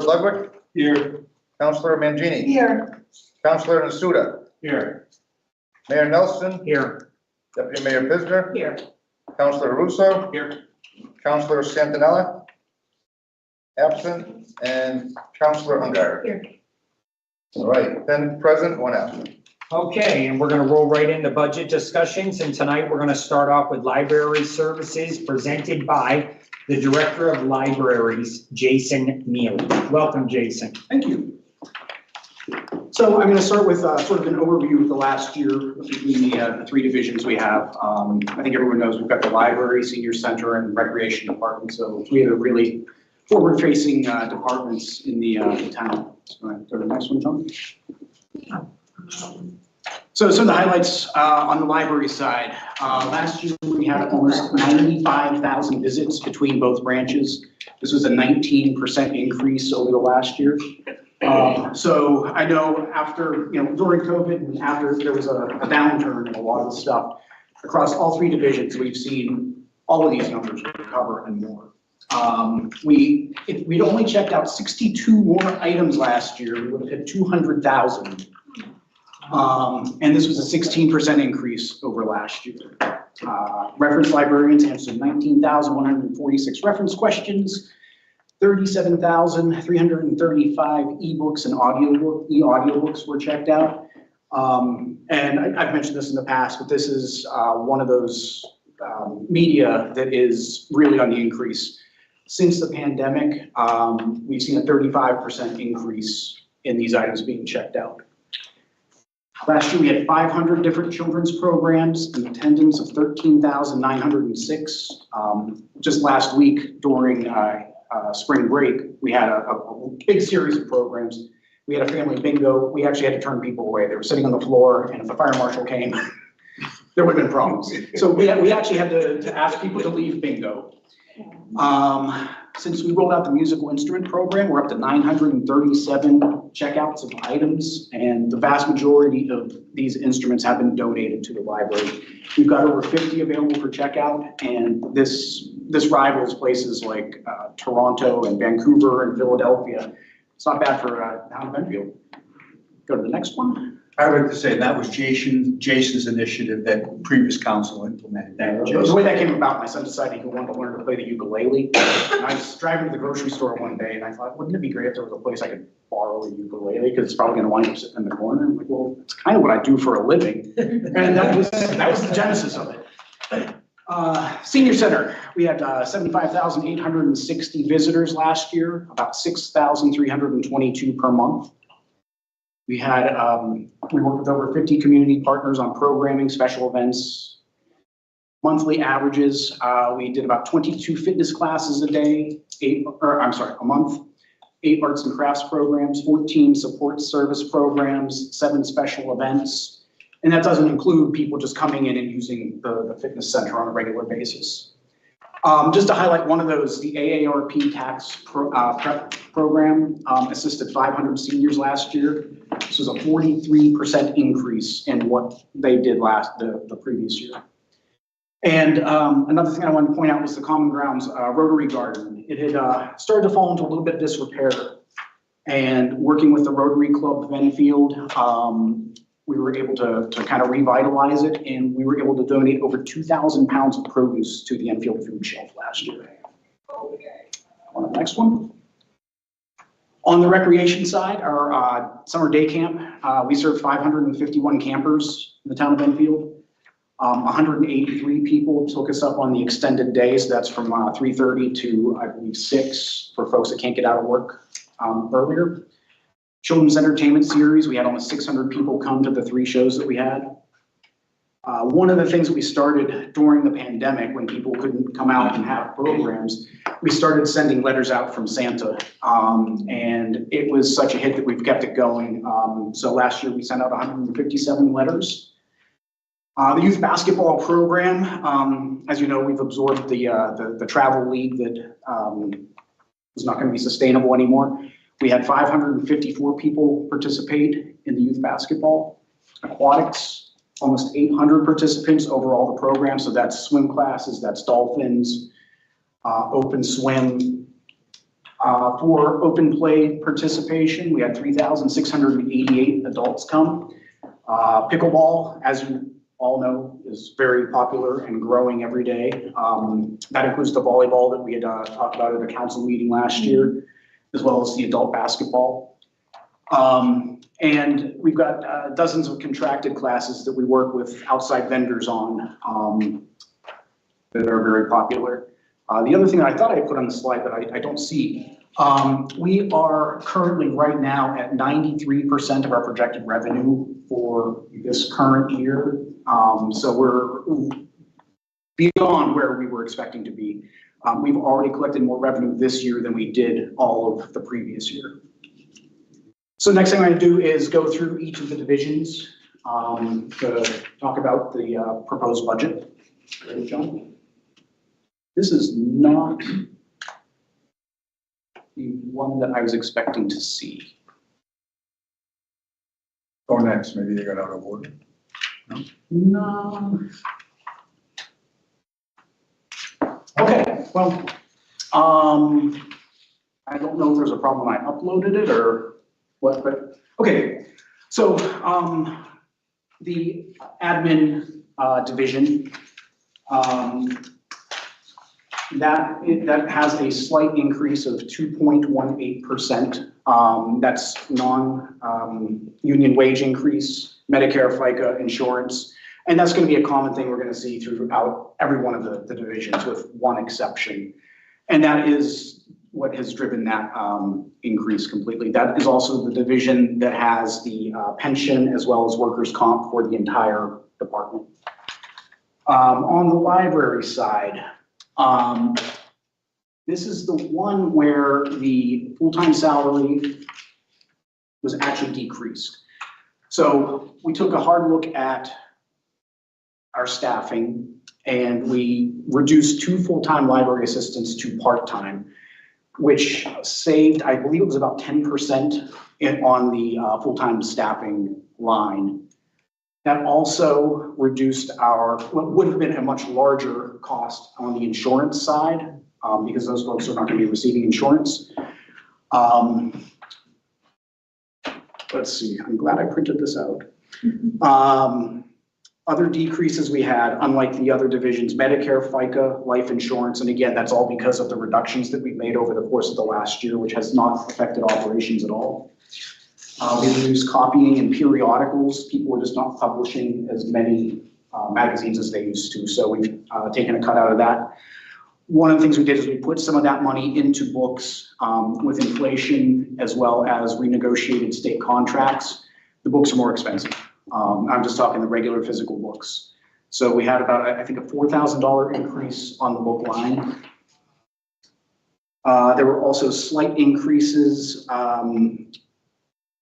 Ludwig. Here. Councilor Mangini. Here. Councilor Nasuda. Here. Mayor Nelson. Here. Deputy Mayor Pisner. Here. Councilor Russo. Here. Councilor Santinella. Absent. And Councilor Ungary. Here. All right, 10 present, 1 absent. Okay, and we're going to roll right into budget discussions, and tonight we're going to start off with library services presented by the Director of Libraries, Jason Neely. Welcome, Jason. Thank you. So I'm going to start with sort of an overview of the last year between the three divisions we have. I think everyone knows we've got the library, senior center, and recreation department. So we have a really forward-facing departments in the town. So go to the next one, John. So some of the highlights on the library side. Last year we had almost 95,000 visits between both branches. This was a 19% increase over the last year. So I know after, during COVID and after there was a downturn in a lot of the stuff across all three divisions, we've seen all of these numbers recover and more. If we'd only checked out 62 more items last year, we would have hit 200,000. And this was a 16% increase over last year. Reference librarians answered 19,146 reference questions, 37,335 ebooks and audiobooks were checked out. And I've mentioned this in the past, but this is one of those media that is really on the increase. Since the pandemic, we've seen a 35% increase in these items being checked out. Last year, we had 500 different children's programs, an attendance of 13,906. Just last week during spring break, we had a big series of programs. We had a family bingo. We actually had to turn people away. They were sitting on the floor, and if the fire marshal came, there would have been problems. So we actually had to ask people to leave bingo. Since we rolled out the musical instrument program, we're up to 937 checkouts of items, and the vast majority of these instruments have been donated to the library. We've got over 50 available for checkout, and this rivals places like Toronto and Vancouver and Philadelphia. It's not bad for town of Enfield. Go to the next one. I would like to say that was Jason's initiative that previous council implemented. Thank you, The Jason. way that came about, my son decided he wanted to learn to play the ukulele. And I was driving to the grocery store one day and I thought, wouldn't it be great if there was a place I could borrow a ukulele? Because it's probably going to wind up sitting in the corner. I'm like, well, it's kind of what I do for a living. And that was the genesis of it. Senior Center, we had 75,860 visitors last year, about 6,322 per month. We had, we worked with over 50 community partners on programming, special events, monthly averages. We did about 22 fitness classes a month, 8 arts and crafts programs, 14 support service programs, 7 special events. And that doesn't include people just coming in and using the fitness center on a regular basis. Just to highlight one of those, the AARP tax prep program assisted 500 seniors last year. This was a 43% increase in what they did the previous year. And another thing I wanted to point out was the Common Grounds Rotary Garden. It had started to fall into a little bit of disrepair. And working with the Rotary Club of Enfield, we were able to kind of revitalize it, and we were able to donate over 2,000 pounds of produce to the Enfield food shelf last year. On the next one. On the recreation side, our summer day camp, we served 551 campers in the town of Enfield. 183 people took us up on the extended day, so that's from 3:30 to, I believe, 6 for folks that can't get out of work earlier. Children's entertainment series, we had almost 600 people come to the 3 shows that we had. One of the things that we started during the pandemic when people couldn't come out and have programs, we started sending letters out from Santa. And it was such a hit that we've kept it going. So last year we sent out 157 letters. The youth basketball program, as you know, we've absorbed the travel league that is not going to be sustainable anymore. We had 554 people participate in the youth basketball. Aquatics, almost 800 participants over all the programs. So that's swim classes, that's dolphins, open swim, For open play participation, we had 3,688 adults come. Pickleball, as you all know, is very popular and growing every day. That includes the volleyball that we had talked about at the council meeting last year, as well as the adult basketball. And we've got dozens of contracted classes that we work with outside vendors on that are very popular. The other thing that I thought I put on the slide that I don't see, we are currently right now at 93% of our projected revenue for this current year. So we're beyond where we were expecting to be. We've already collected more revenue this year than we did all of the previous year. So next thing I'm going to do is go through each of the divisions to talk about the proposed budget. Ready, John? This is not the one that I was expecting to see. Go next, maybe they got out of order. No. Okay, well, I don't know if there's a problem when I uploaded it or what, but, okay. So, the admin, division, that has a slight increase of 2.18%. That's non-union wage increase, Medicare, FICA, insurance. And that's going to be a common thing we're going to see throughout every one of the divisions with one exception. And that is what has driven that increase completely. That is also the division that has the pension as well as workers' comp for the entire department. On the library side, this is the one where the full-time salary was actually decreased. So we took a hard look at our staffing and we reduced 2 full-time library assistants to part-time, which saved, I believe it was about 10% on the full-time staffing line. That also reduced our, what would have been a much larger cost on the insurance side, because those folks are not going to be receiving insurance. Let's see, I'm glad I printed this out. Other decreases we had, unlike the other divisions, Medicare, FICA, life insurance, and again, that's all because of the reductions that we've made over the course of the last year, which has not affected operations at all. We reduced copying and periodicals. People were just not publishing as many magazines as they used to, so we've taken a cut out of that. One of the things we did is we put some of that money into books with inflation as well as renegotiated state contracts. The books are more expensive. I'm just talking the regular physical books. So we had about, I think, a $4,000 increase on the book line. There were also slight increases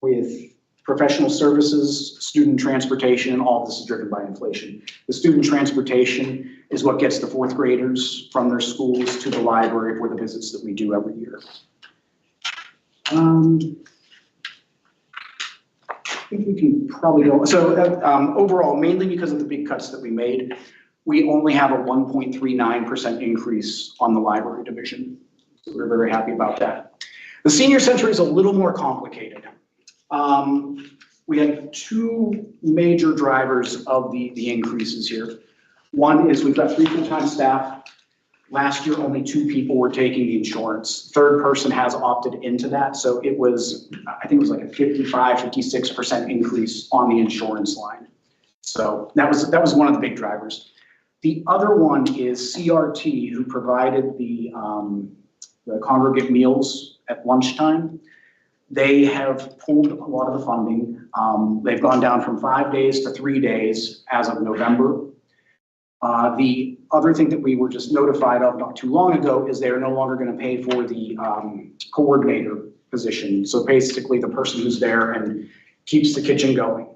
with professional services, student transportation, and all of this is driven by inflation. The student transportation is what gets the 4th graders from their schools to the library for the visits that we do every year. I think we can probably go, so overall, mainly because of the big cuts that we made, we only have a 1.39% increase on the library division. So we're very happy about that. The senior center is a little more complicated. We have 2 major drivers of the increases here. One is we've got 3 full-time staff. Last year, only 2 people were taking the insurance. 3rd person has opted into that. So it was, I think it was like a 56% increase on the insurance line. So that was one of the big drivers. The other one is CRT, who provided the congregate meals at lunchtime. They have pulled a lot of the funding. They've gone down from 5 days to 3 days as of November. The other thing that we were just notified of not too long ago is they're no longer going to pay for the coordinator position. So basically the person who's there and keeps the kitchen going.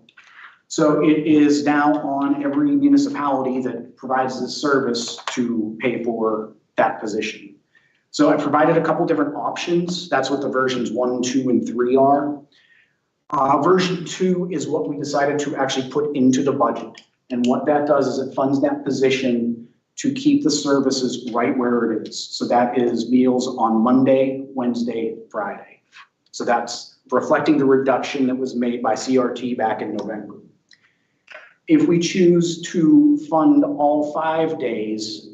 So it is now on every municipality that provides this service to pay for that position. So I provided a couple different options. That's what the versions 1, 2, and 3 are. Version 2 is what we decided to actually put into the budget. And what that does is it funds that position to keep the services right where it is. So that is meals on Monday, Wednesday, Friday. So that's reflecting the reduction that was made by CRT back in November. If we choose to fund all 5 days,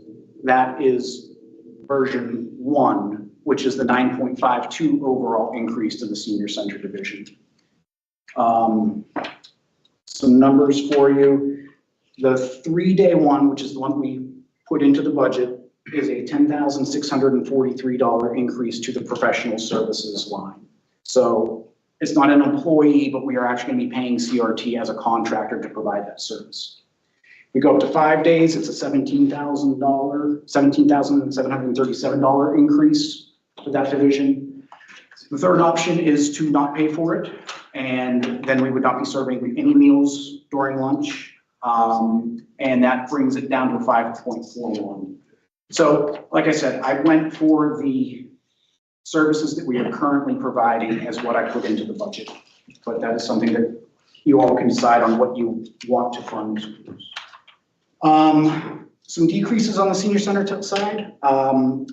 that is version 1, which is the 9.52 overall increase to the senior center division. Some numbers for you. The 3-day one, which is the one we put into the budget, is a $10,643 increase to the professional services line. So it's not an employee, but we are actually going to be paying CRT as a contractor to provide that service. We go up to 5 days, it's a $17,737 increase for that division. The third option is to not pay for it, and then we would not be serving any meals during lunch. And that brings it down to 5.41. So, like I said, I went for the services that we are currently providing as what I put into the budget. But that is something that you all can decide on what you want to fund. Some decreases on the senior center side.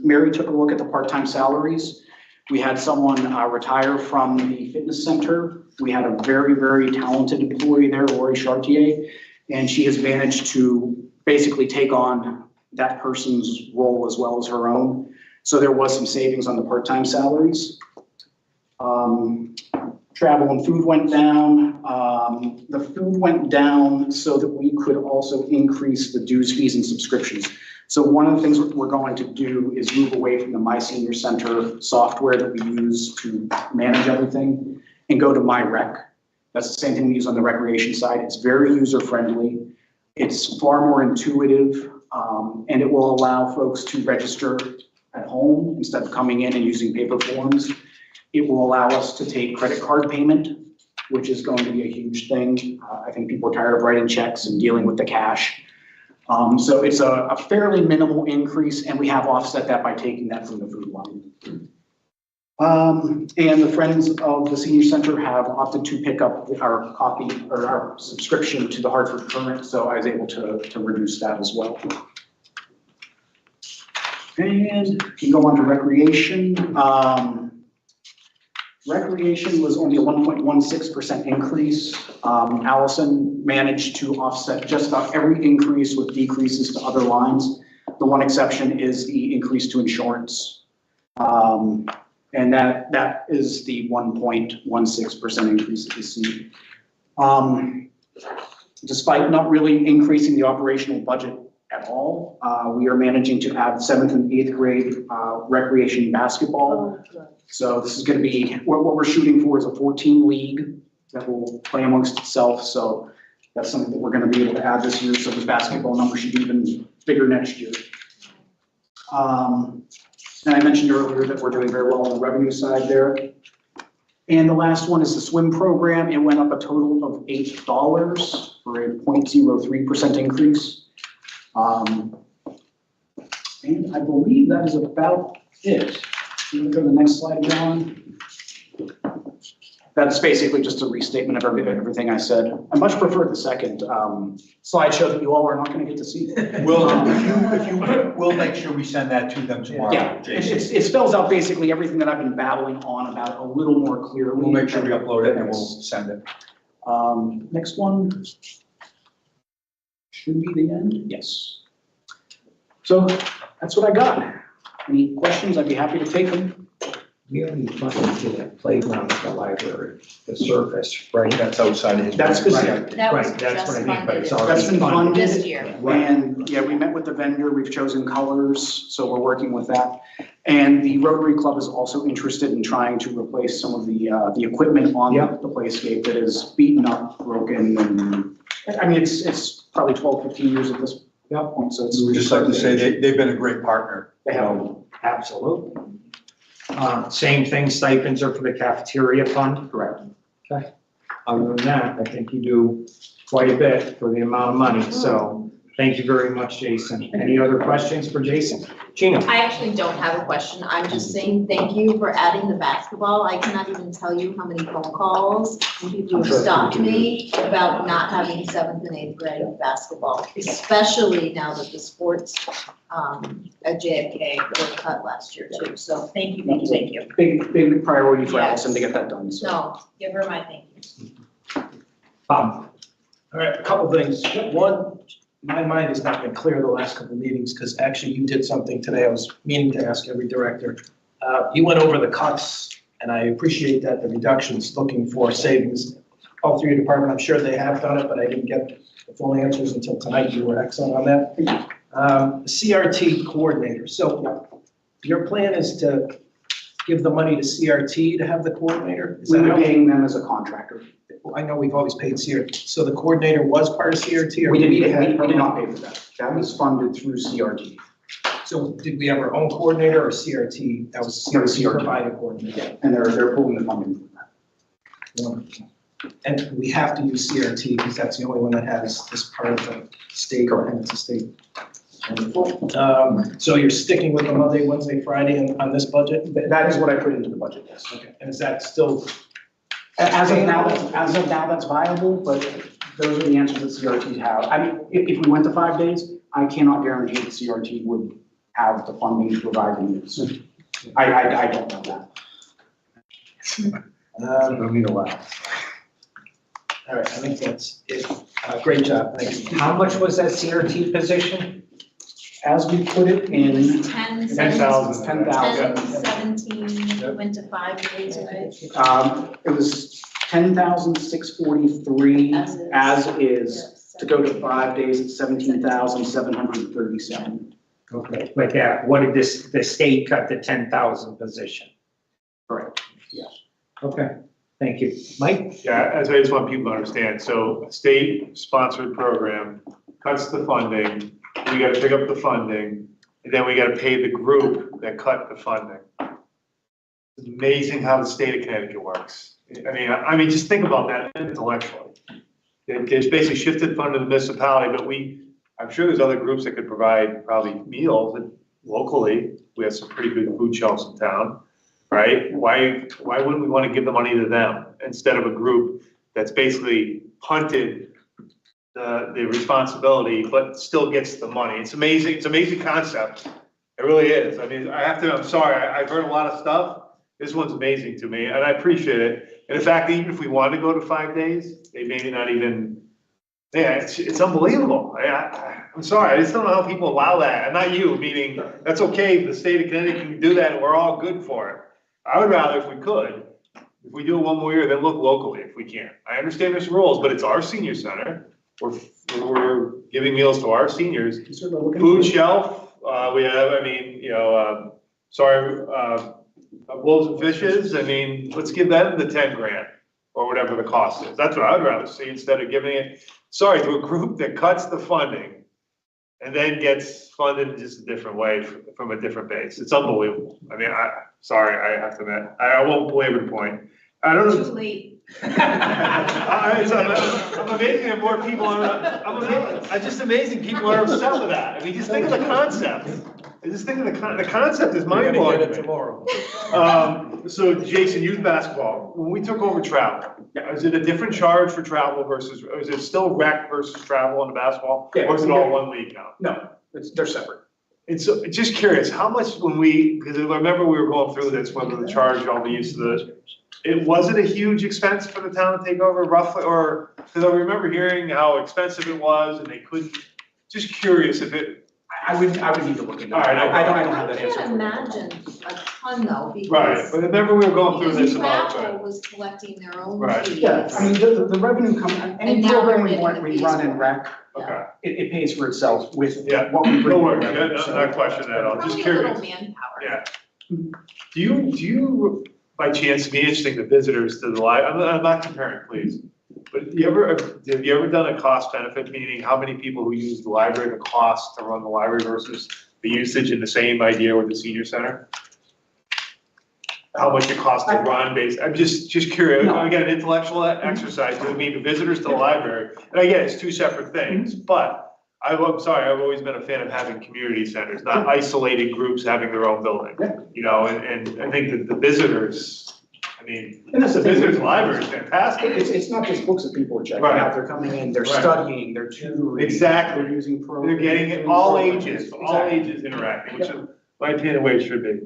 Mary took a look at the part-time salaries. We had someone retire from the fitness center. We had a very, very talented employee there, Lori Chartier, and she has managed to basically take on that person's role as well as her own. So there was some savings on the part-time salaries. Travel and food went down. The food went down so that we could also increase the dues, fees, and subscriptions. So one of the things we're going to do is move away from the My Senior Center software that we use to manage everything and go to MyRec. That's the same thing we use on the recreation side. It's very user-friendly. It's far more intuitive, and it will allow folks to register at home instead of coming in and using paper forms. It will allow us to take credit card payment, which is going to be a huge thing. I think people are tired of writing checks and dealing with the cash. So it's a fairly minimal increase, and we have offset that by taking that from the food line. And the Friends of the Senior Center have opted to pick up our copy or our subscription to the Hartford Current, so I was able to reduce that as well. And you go on to recreation. Recreation was only a 1.16% increase. Allison managed to offset just about every increase with decreases to other lines. The one exception is the increase to insurance. And that is the 1.16% increase that you see. Despite not really increasing the operational budget at all, we are managing to add 7th and 8th grade recreation basketball. So this is going to be, what we're shooting for is a 14 league that will play amongst itself. So that's something that we're going to be able to add this year. So the basketball number should be even bigger next year. And I mentioned earlier that we're doing very well on the revenue side there. And the last one is the swim program. It went up a total of $8 for a 0.03% increase. And I believe that is about it. Can you go to the next slide, John? That's basically just a restatement of everything I said. I much prefer the second slideshow that you all are not going to get to see. We'll make sure we send that to them tomorrow. Yeah, Jason. it spells out basically everything that I've been battling on about a little more clearly. We'll make sure we upload it and we'll send it. Next one should be the end. Yes. So that's what I got. Any questions? I'd be happy to take them. We only funded to that playground at the library, the surface, right? That's outside of his. That's specific. That was Right, that's what I just mean, but it's funded already That's been funded. funded. this year. And yeah, we met with the vendor, we've chosen colors, so we're working with that. And the Rotary Club is also interested in trying to replace some of the equipment on Yep. the playscape that is beaten up, broken, and, I mean, it's probably 12, 15 years at this point, so it's. We would just like to say they've been a great partner. They have, Absolutely. Same thing, stipends are for the cafeteria fund. correct. Other than that, I think you do quite a bit for the amount of money, so Thank you very much, Jason. Any other questions for Jason? Gina? I actually don't have a question. I'm just saying thank you for adding the basketball. I cannot even tell you how many phone calls and people have stopped me about not having 7th and 8th grade basketball, especially now that the sports at JFK were cut last year too. So thank you, thank you, thank you. Big priority for Yes. Allison to get that done, so. No, give her my thank you. Bob? All right, a couple things. One, my mind has not been clear the last couple of meetings because actually you did something today. I was meaning to ask every director. You went over the cuts and I appreciate that, the reductions, looking for savings. All through your department, I'm sure they have done it, but I didn't get the full answers until tonight. You were excellent on that. CRT coordinator. So your plan is to give the money to CRT to have the coordinator? Is that We're how? paying them as a contractor. I know we've always paid CRT. So the coordinator was part of CRT? or We did have- not pay for that. That was funded through CRT. So did we have our own coordinator or CRT? That was That was CRT CRT. provided coordinator. And they're pulling the funding from that. Wonderful. And we have to use CRT because that's the only one that has this part of the state, and it's a state. Wonderful. So you're sticking with the Monday, Wednesday, Friday on this budget? That is what I put into the budget, yes. Okay, and is that still, As of now, that's viable, but those are the answers that CRT have. I mean, if we went to 5 days, I cannot guarantee that CRT would have the funding to provide the needs. I don't know that. Don't need a laugh. all right, I think that's it. Great job, thank you. How much was that CRT position? As we put it It in, was 10, 10,000. 10,000. 17, went to 5 days, right? It was 10,643 As is. as is. Yes. To go to 5 days, it's 17,737. Okay. But yeah, what did the state cut the 10,000 position? Correct, yes. Okay, thank you. Mike? Yeah, as I just want people to understand, so a state-sponsored program cuts the funding, we gotta pick up the funding, and then we gotta pay the group that cut the funding. It's amazing how the state of Connecticut works. I mean, just think about that intellectually. There's basically shifted fund to the municipality, but I'm sure there's other groups that could provide probably meals locally. We have some pretty good food shelves in town, right? Why wouldn't we want to give the money to them instead of a group that's basically punted the responsibility, but still gets the money? It's amazing. It's an amazing concept. It really is. I mean, I'm sorry, I've heard a lot of stuff. This one's amazing to me and I appreciate it. And in fact, even if we wanted to go to 5 days, they maybe not even, yeah, it's unbelievable. I'm sorry, I just don't know how people allow that. And not you, meaning that's okay. The state of Connecticut can do that and we're all good for it. I would rather if we could, if we do it one more year, then look locally if we can. I understand there's rules, but it's our senior center. We're giving meals to our seniors. Food shelf, we have, Wolves and Fishes, let's give them the 10 grand or whatever the cost is. That's what I'd rather see instead of giving it, to a group that cuts the funding and then gets funded in just a different way from a different base. It's unbelievable. I have to admit, I won't belabor the point. I don't know. Too late. I'm amazing that more people I'm just amazing people are upset with that. I mean, just think of the concept. The concept is mind blowing. tomorrow. So Jason, youth basketball, when we took over travel, is it a different charge for travel versus, or is it still rec versus travel in the basketball? Yeah, Or is it all one league now? No, they're separate. And so, just curious, how much because I remember we were going through this, whether the charge all the use of was it a huge expense for the town to take over roughly, or, because I remember hearing how expensive it was and they couldn't, just curious if it. I would need to look into it. All right, I don't have that I answer. can't for you. imagine a ton though, Right, because. but remember we were going through this about. Travel was collecting their own Right. fees. Yeah, I mean, the revenue any And now program they're getting the we fees run for in it. rec, Okay, it pays for itself with Yeah, what we bring. no in worries, revenue, yeah, so- not question that at all, just Probably a little curious. manpower. Yeah. Do you, by chance, be interesting to visitors to the I'm not comparing, please, but have you ever done a cost benefit, meaning how many people who use the library, the cost to run the library versus the usage, and the same idea with the senior center? How much it costs to run I'm just curious, No. again, intellectual exercise, I mean, the visitors to the library, and again, it's two separate things, but I'm sorry, I've always been a fan of having community centers, not isolated groups having their own building. Yeah. You know, and I think that the visitors, I mean, And that's the the thing. visitors library is fantastic. It's not just books that people are checking Right. out, they're coming in, they're Right. studying, they're tutoring. Exactly. They're using They're programs. getting it, all ages, interacting, which is, my opinion, the way it should be.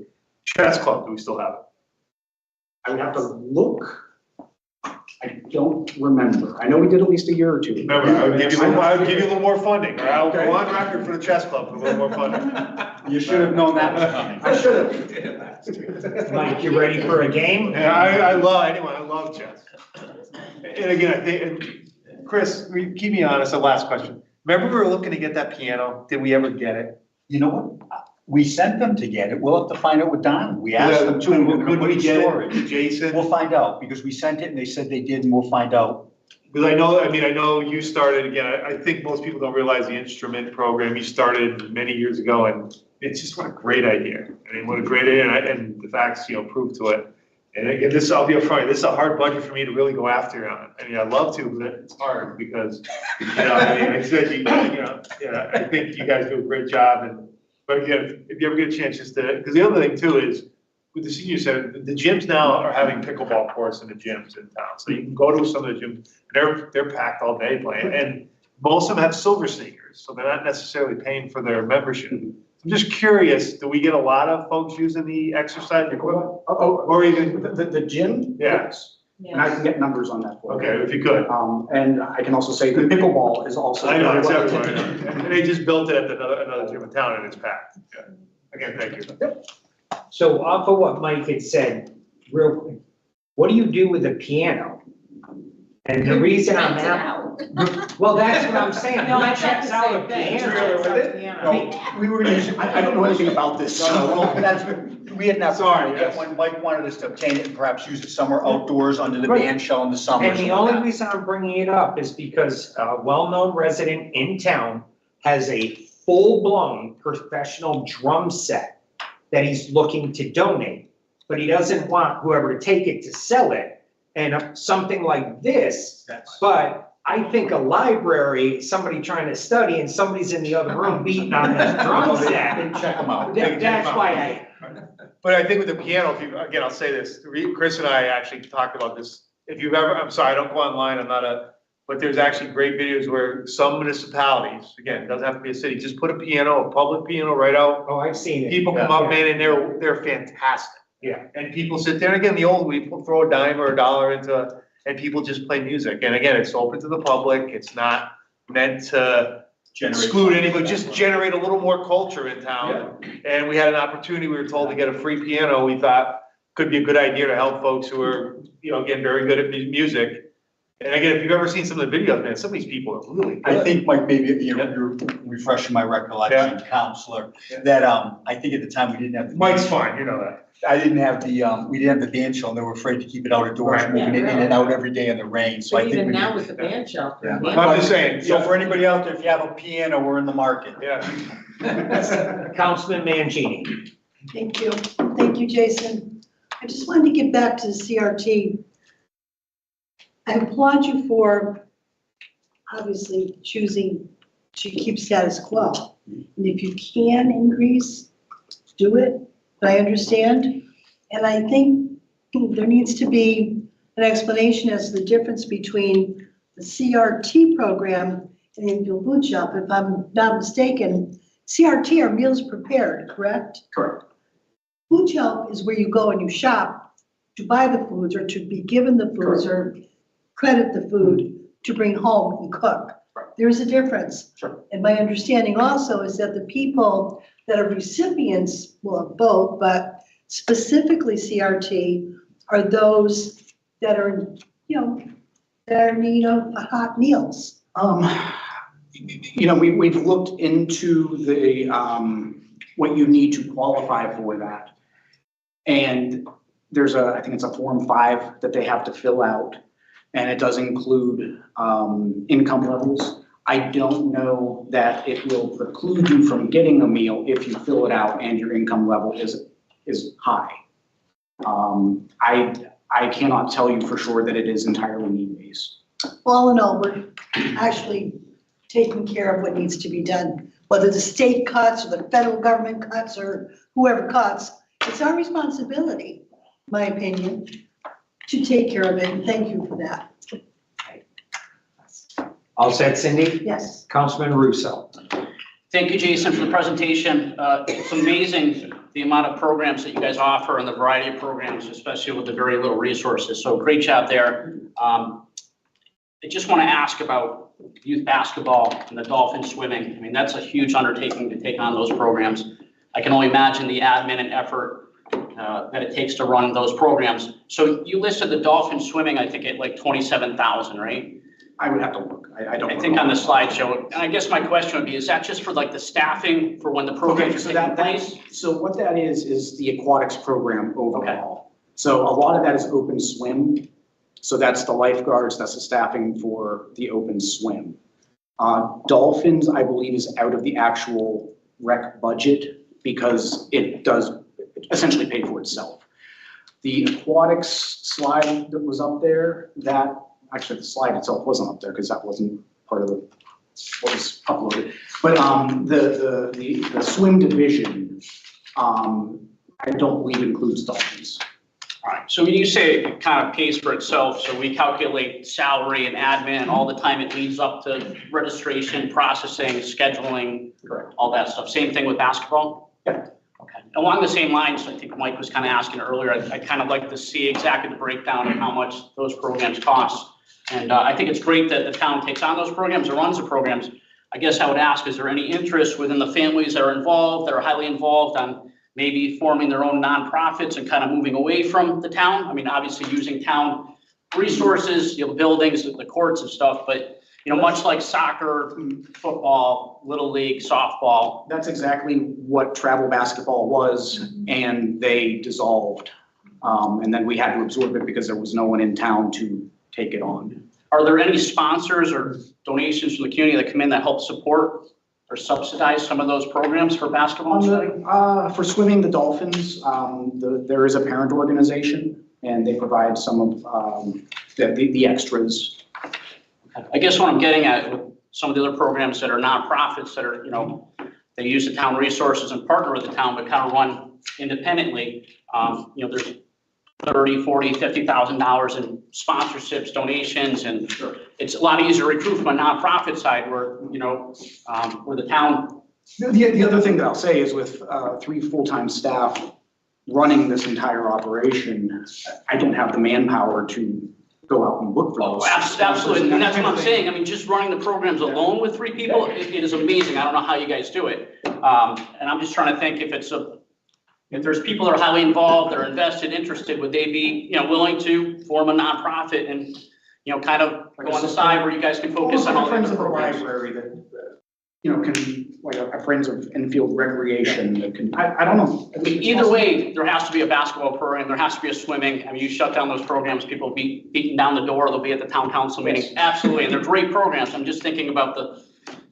Chess club, do we still have it? I would have to look. I don't remember. I know we did at least a year or two. Remember, I would give you a little more funding, or I'll go on record for the chess club, for a little more funding. You should have known that was coming. I should have. Mike, you ready for a game? Yeah, I love chess. And again, I think, and Chris, keep me honest, the last question. Remember we were looking to get that piano, did we ever get it? You know what? We sent them to get it. We'll have to find out with Don. We asked them to, and we're Could gonna we put it in get storage. it, Jason? We'll find out, because we sent it and they said they did, and we'll find out. Because I know you started, again, I think most people don't realize the instrument program you started many years ago, and it's just what a great idea. I mean, what a great idea, and the facts, prove to it. And again, I'll be upfront, this is a hard budget for me to really go after on. I mean, I'd love to, but it's hard because, it's, I think you guys do a great job, but again, if you ever get a chance just to, because the other thing too is, with the senior center, the gyms now are having pickleball courts in the gyms in town. So you can go to some of the gyms, they're packed all day playing, and most of them have silver sneakers, so they're not necessarily paying for their membership. I'm just curious, do we get a lot of folks using the exercise equipment? Or even, The gym? Yeah. Yes. And I can get numbers on that for you. okay, if you could. And I can also say the pickleball is also. I know, it's very well everywhere. attended. And they just built it at another gym in town and it's packed. Yeah. Again, thank you. So off of what Mike had said, real quick, what do you do with the piano? And the reason I'm Rent it at, out. well, that's what I'm saying, No, I who checks out a thought the same thing. piano? Trailer with it? No, we were gonna use, I don't know anything about this. We had an opportunity to get one. Mike wanted us to obtain it and perhaps use it somewhere outdoors under the Right. band shell in the summer. or And the something like only that. reason I'm bringing it up is because a well-known resident in town has a full-blown professional drum set that he's looking to donate, but he doesn't want whoever to take it to sell it. And something like this, but I think a library, somebody trying to study and somebody's in the other room beating on this drum set. Check them out. That's why But I think with the piano, again, I'll say this, Chris and I actually talked about this. If you've ever, I'm sorry, I don't go online, but there's actually great videos where some municipalities, again, it doesn't have to be a city, just put a public piano right out. oh, I've seen it. People come up, man, and they're fantastic. Yeah. And people sit there, and again, we throw a dime or a dollar into, and people just play music. And again, it's open to the public, it's not meant to exclude anybody, just generate a little more culture in town. And we had an opportunity, we were told to get a free piano, we thought could be a good idea to help folks who are, again, very good at music. And again, if you've ever seen some of the videos, man, some of these people are really I good. think, Mike, maybe you're refreshing my recollection, counselor, that, I think at the time we didn't have. Mike's fine, you know that. I didn't have we didn't have the band shell, and they were afraid to keep it out of doors, Right. moving it in and out every day in the rain, so I But think. even we now need- with the band shell. Yeah. I'm just saying, So for anybody out there, if you have a piano, we're in the market. yeah. Councilman Mangini. Thank you. Thank you, Jason. I just wanted to get back to the CRT. I applaud you for obviously choosing to keep status quo. And if you can increase, do it, but I understand. And I think there needs to be an explanation as to the difference between the CRT program and the food shop. If I'm not mistaken, CRT are meals prepared, correct? Correct. Food shelf is where you go and you shop to buy the foods or to be given the foods or credit the food to bring home and cook. Right. There's a difference. Sure. And my understanding also is that the people that are recipients, well, both, but specifically CRT, are those that are, that are in need of hot meals. We've looked into the, what you need to qualify for that. And there's I think it's a Form 5 that they have to fill out, and it does include income levels. I don't know that it will preclude you from getting a meal if you fill it out and your income level is high. I cannot tell you for sure that it is entirely need-based. All in all, we're actually taking care of what needs to be done. Whether the state cuts or the federal government cuts or whoever cuts, it's our responsibility, my opinion, to take care of it, and thank you for that. All set, Cindy? Yes. Councilman Russo. Thank you, Jason, for the presentation. It's amazing the amount of programs that you guys offer and the variety of programs, especially with the very little resources. So great job there. I just want to ask about youth basketball and the dolphin swimming. I mean, that's a huge undertaking to take on those programs. I can only imagine the admin and effort that it takes to run those programs. So you listed the dolphin swimming, I think at like 27,000, right? I would have to look. I don't. I think on the slideshow. And I guess my question would be, is that just for like the staffing for when the program is taking place? So what that is the aquatics program overall. So a lot of that is open swim. So that's the lifeguards, that's the staffing for the open swim. Dolphins, I believe, is out of the actual rec budget because it does essentially pay for itself. The aquatics slide that was up there, actually the slide itself wasn't up there because that wasn't part of what was uploaded. But the swim division, I don't believe includes dolphins. All right, so when you say it kind of pays for itself, so we calculate salary and admin and all the time it leads up to registration, processing, scheduling, Correct. all that stuff. Same thing with basketball? Yeah. Okay. Along the same lines, I think Mike was kind of asking earlier, I'd kind of like to see exactly the breakdown of how much those programs cost. And I think it's great that the town takes on those programs or runs the programs. I guess I would ask, is there any interest within the families that are involved, that are highly involved on maybe forming their own nonprofits and kind of moving away from the town? I mean, obviously using town resources, you know, buildings, the courts and stuff, but, you know, much like soccer, football, little league, softball. That's exactly what travel basketball was, and they dissolved. And then we had to absorb it because there was no one in town to take it on. Are there any sponsors or donations from the community that come in that help support or subsidize some of those programs for basketball and swimming? For swimming, the Dolphins, there is a parent organization, and they provide some of the extras. I guess what I'm getting at with some of the other programs that are nonprofits that are, you know, they use the town resources and partner with the town, but kind of run independently. You know, there's $30,000, $40,000, $50,000 in sponsorships, donations, and it's a lot easier to recruit from a nonprofit side where, you know, where the town. The other thing that I'll say is with 3 full-time staff running this entire operation, I don't have the manpower to go out and look for those. Absolutely, and that's what I'm saying. I mean, just running the programs alone with 3 people, it is amazing. I don't know how you guys do it. And I'm just trying to think if there's people that are highly involved, that are invested, interested, would they be, you know, willing to form a nonprofit and, you know, kind of go on the side where you guys can focus on all the friends other of the programs? library that, you know, can, like a friends of Enfield Recreation that can, I don't know. I mean, either way, there has to be a basketball program, there has to be a swimming. I mean, you shut down those programs, people will be beating down the door, they'll be at the town council meeting. Absolutely, and they're great programs. I'm just thinking about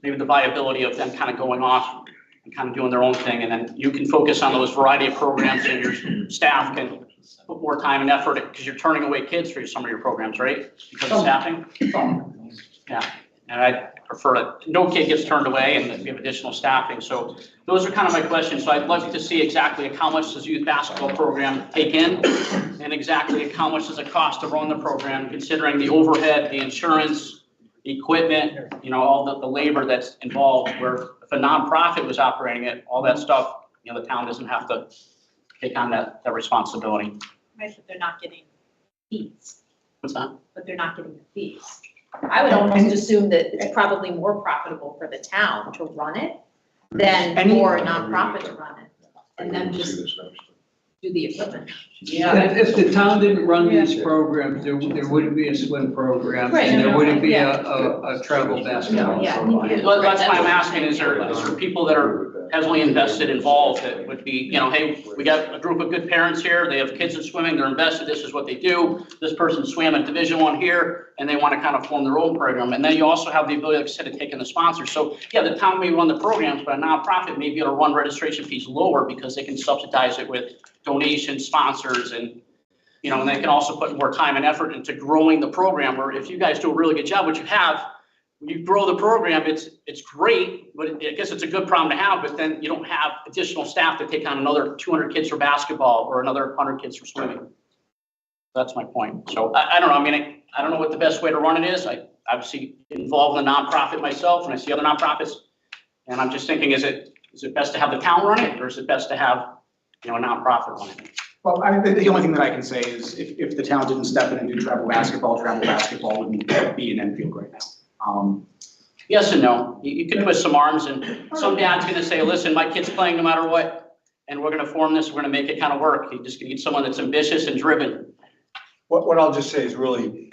maybe the viability of them kind of going off and kind of doing their own thing, and then you can focus on those variety of programs and your staff can put more time and effort because you're turning away kids for some of your programs, right? Because of staffing? Yeah, and I prefer that no kid gets turned away and that we have additional staffing. So those are kind of my questions. So I'd love to see exactly how much does youth basketball program take in and exactly how much does it cost to run the program, considering the overhead, the insurance, equipment, you know, all the labor that's involved, where if a nonprofit was operating it, all that stuff, you know, the town doesn't have to take on that responsibility. Right, but they're not getting fees, What's that? but they're not getting the fees. I would almost assume that it's probably more profitable for the town to run it than for a nonprofit to run it. And then just do the equipment. Yeah, if the town didn't run these programs, there wouldn't be a swim program, Right, and there wouldn't be yeah. a travel basketball Yeah. program. Well, that's why I'm asking, is there people that are heavily invested, involved, that would be, you know, hey, we got a group of good parents here, they have kids in swimming, they're invested, this is what they do, this person swam at Division I here, and they want to kind of form their own program. And then you also have the ability, like I said, to take in the sponsors. So yeah, the town may run the programs, but a nonprofit may be able to run registration fees lower because they can subsidize it with donations, sponsors, and, you know, and they can also put more time and effort into growing the program. Where if you guys do a really good job, which you have, when you grow the program, it's great, but I guess it's a good problem to have, but then you don't have additional staff to take on another 200 kids for basketball or another 100 kids for swimming. That's my point. So I don't know. I mean, I don't know what the best way to run it is. I obviously involved in a nonprofit myself and I see other nonprofits. And I'm just thinking, is it best to have the town run it or is it best to have, a nonprofit run it? Well, the only thing that I can say is if the town didn't step in and do travel basketball wouldn't be in Enfield right now. Yes and no. You can twist some arms and some dad's gonna say, listen, my kid's playing no matter what. And we're gonna form this, we're gonna make it kind of work. You just need someone that's ambitious and driven. What I'll just say is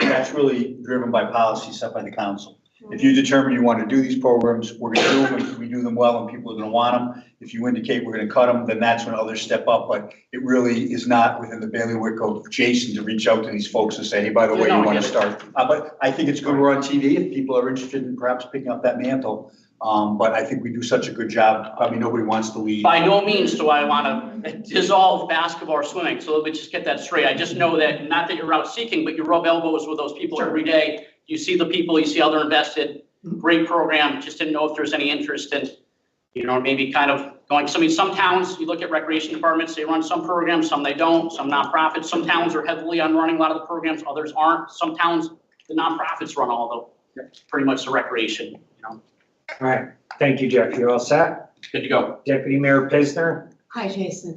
that's really driven by policy set by the council. If you determine you want to do these programs, we're going to do them. If we do them well and people are going to want them, if you indicate we're going to cut them, then that's when others step up. But it really is not within the bailiwick of Jason to reach out to these folks and say, hey, by the way, you want to start. But I think it's good we're on TV if people are interested in perhaps picking up that mantle. But I think we do such a good job. Probably nobody wants to leave. By no means do I want to dissolve basketball or swimming. So let me just get that straight. I just know that, not that you're out seeking, but you rub elbows with those people every day. You see the people, you see how they're invested. Great program. Just didn't know if there's any interest in, maybe kind of going. Some towns, you look at recreation departments, they run some programs, some they don't, some nonprofits. Some towns are heavily on running a lot of the programs, others aren't. Some towns, the nonprofits run all pretty much the recreation, All right, thank you, Jeff. You're all set? Good to go. Deputy Mayor Pisner? Hi, Jason.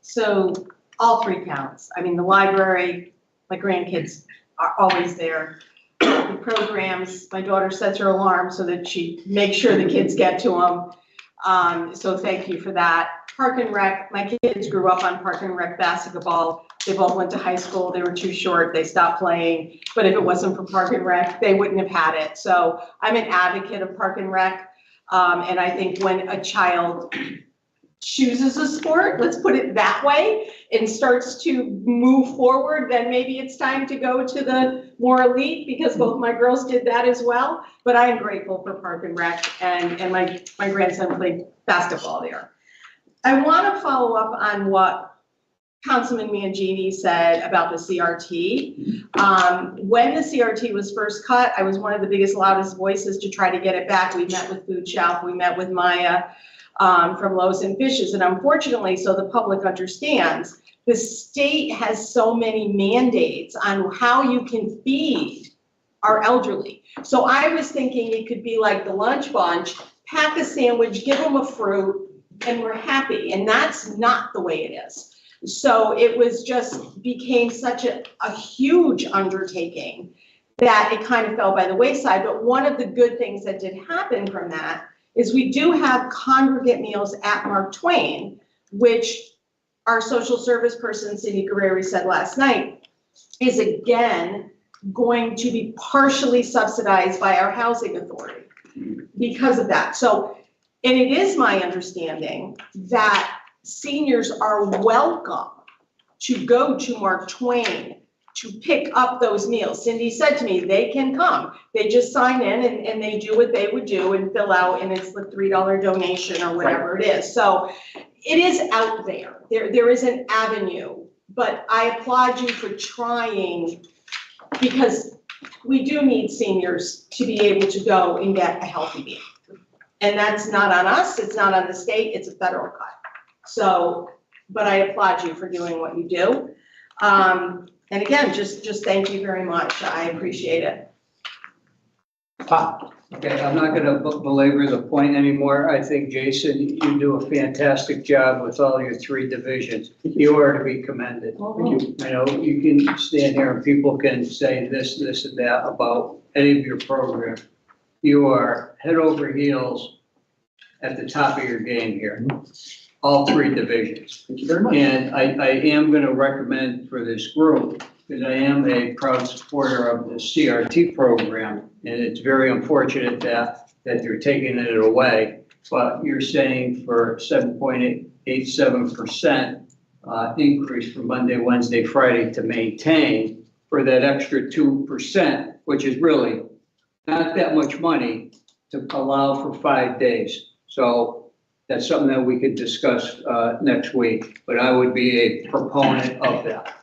So all three counts. I mean, the library, my grandkids are always there. The programs, my daughter sets her alarm so that she makes sure the kids get to them. So thank you for that. Park and Rec, my kids grew up on Park and Rec basketball. They both went to high school. They were too short. They stopped playing. But if it wasn't for Park and Rec, they wouldn't have had it. So I'm an advocate of Park and Rec. And I think when a child chooses a sport, let's put it that way, and starts to move forward, then maybe it's time to go to the more elite, because both my girls did that as well. But I am grateful for Park and Rec, and my grandson played basketball there. I want to follow up on what Councilman Mangini said about the CRT. When the CRT was first cut, I was one of the biggest, loudest voices to try to get it back. We met with Food Shelf, we met with Maya from Loaves and Fishes, and unfortunately, so the public understands, the state has so many mandates on how you can feed our elderly. So I was thinking it could be like the lunch bunch, pack a sandwich, give them a fruit, and we're happy. And that's not the way it is. So it was just became such a huge undertaking that it kind of fell by the wayside. But one of the good things that did happen from that is we do have congregate meals at Mark Twain, which our social service person, Cindy Guerreri, said last night, is again going to be partially subsidized by our housing authority because of that. So, and it is my understanding that seniors are welcome to go to Mark Twain to pick up those meals. Cindy said to me, they can come. They just sign in and they do what they would do and fill out, and it's the $3 donation or whatever it is. So it is out there. There is an avenue, but I applaud you for trying, because we do need seniors to be able to go and get a healthy meal. And that's not on us, it's not on the state, it's a federal cut. So, but I applaud you for doing what you do. And again, just thank you very much. I appreciate it. Okay, I'm not gonna belabor the point anymore. I think, Jason, you do a fantastic job with all your three divisions. You are to be commended. Thank you. I know you can stand here and people can say this and that about any of your programs. You are head over heels at the top of your game here, all three divisions. Thank you very much. And I am going to recommend for this group, because I am a proud supporter of the CRT program, and it's very unfortunate that they're taking it away. But you're saying for 7.87% increase from Monday, Wednesday, Friday to maintain for that extra 2%, which is really not that much money to allow for 5 days. So that's something that we could discuss next week, but I would be a proponent of that.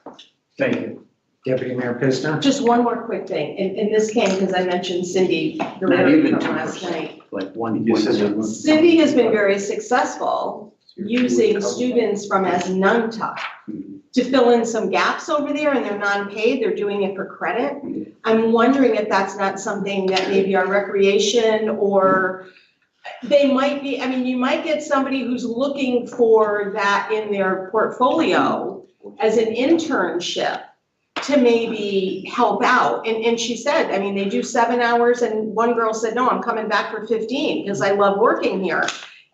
Thank you. Deputy Mayor Piston? Just one more quick thing, and this came because I mentioned Cindy Not Guerrero even from 2%. last night. Like one. Cindy has been very successful using students from Asnuntuck to fill in some gaps over there, and they're non-paid, they're doing it for credit. I'm wondering if that's not something that maybe our recreation or they might be, I mean, you might get somebody who's looking for that in their portfolio as an internship to maybe help out. And she said, I mean, they do 7 hours, and one girl said, no, I'm coming back for 15 because I love working here.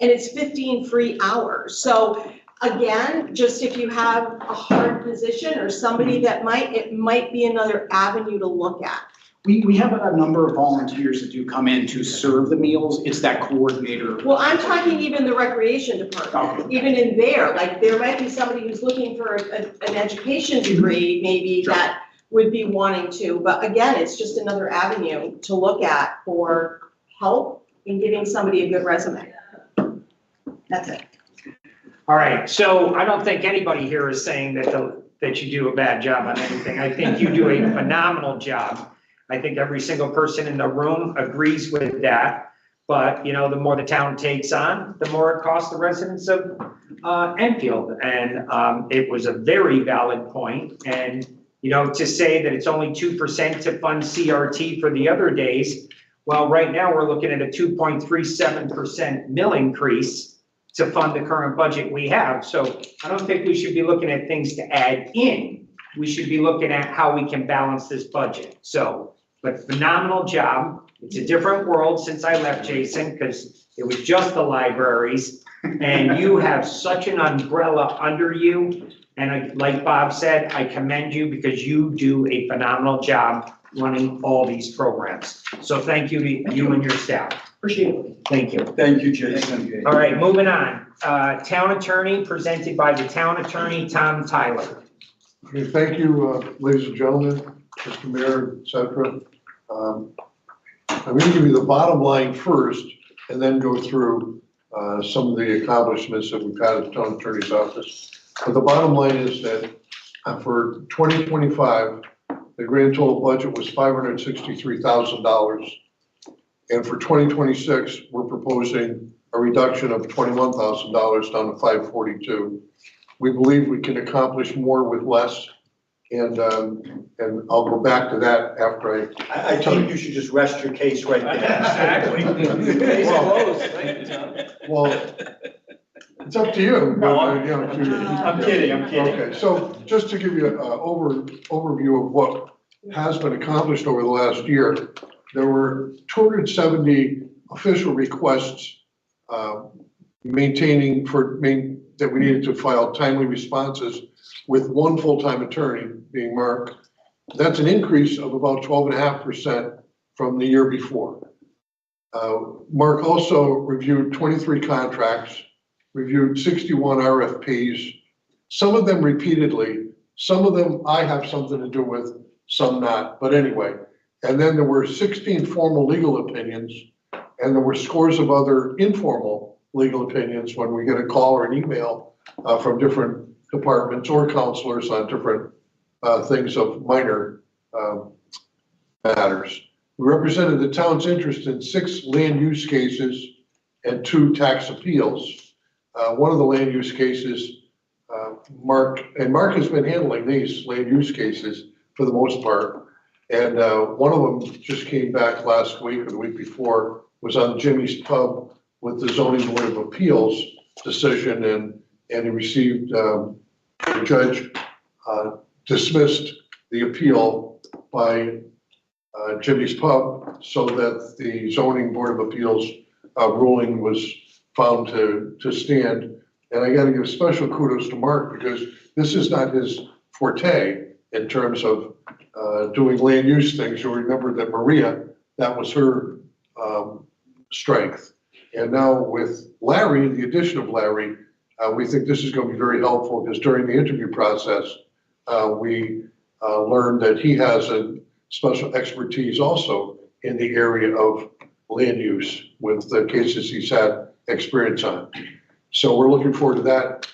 And it's 15 free hours. So again, just if you have a hard position or somebody that it might be another avenue to look at. We have a number of volunteers that do come in to serve the meals. It's that coordinator. Well, I'm talking even the recreation department, Okay. even in there, like there might be somebody who's looking for an education degree, maybe Sure. that would be wanting to, but again, it's just another avenue to look at for help in giving somebody a good resume. That's it. All right, so I don't think anybody here is saying that you do a bad job on anything. I think you do a phenomenal job. I think every single person in the room agrees with that. But, you know, the more the town takes on, the more it costs the residents of Enfield. And it was a very valid point. And, you know, to say that it's only 2% to fund CRT for the other days, well, right now we're looking at a 2.37% mill increase to fund the current budget we have. So I don't think we should be looking at things to add in. We should be looking at how we can balance this budget. So, but phenomenal job. It's a different world since I left, Jason, because it was just the libraries. And you have such an umbrella under you. And like Bob said, I commend you because you do a phenomenal job running all these programs. So thank you to you and your staff. Appreciate it. Thank you. Thank you, Jason. All right, moving on. Town attorney, presented by the town attorney, Tom Tyler. Okay, thank you, ladies and gentlemen, Mr. Mayor, et cetera. I'm going to give you the bottom line first and then go through some of the accomplishments that we've had at the town attorney's office. But the bottom line is that for 2025, the grand total budget was $563,000. And for 2026, we're proposing a reduction of $21,000 down to $542,000. We believe we can accomplish more with less, and I'll go back to that after I think you should just rest your case right there. Well, it's up to you. No, I'm kidding. Okay, so just to give you an overview of what has been accomplished over the last year, there were 270 official requests that we needed to file timely responses with one full-time attorney, being Mark. That's an increase of about 12.5% from the year before. Mark also reviewed 23 contracts, reviewed 61 RFPs, some of them repeatedly, some of them I have something to do with, some not, but anyway. And then there were 16 formal legal opinions, and there were scores of other informal legal opinions when we get a call or an email from different departments or counselors on different things of minor matters. We represented the town's interest in 6 land use cases and 2 tax appeals. One of the land use cases, Mark has been handling these land use cases for the most part. And one of them just came back last week or the week before, was on Jimmy's Pub with the Zoning Board of Appeals decision, and he received, the judge dismissed the appeal by Jimmy's Pub so that the Zoning Board of Appeals ruling was found to stand. And I gotta give special kudos to Mark because this is not his forte in terms of doing land use things. You'll remember that Maria, that was her strength. And now with Larry, the addition of Larry, we think this is going to be very helpful because during the interview process, we learned that he has a special expertise also in the area of land use with the cases he's had experience on. So we're looking forward to that,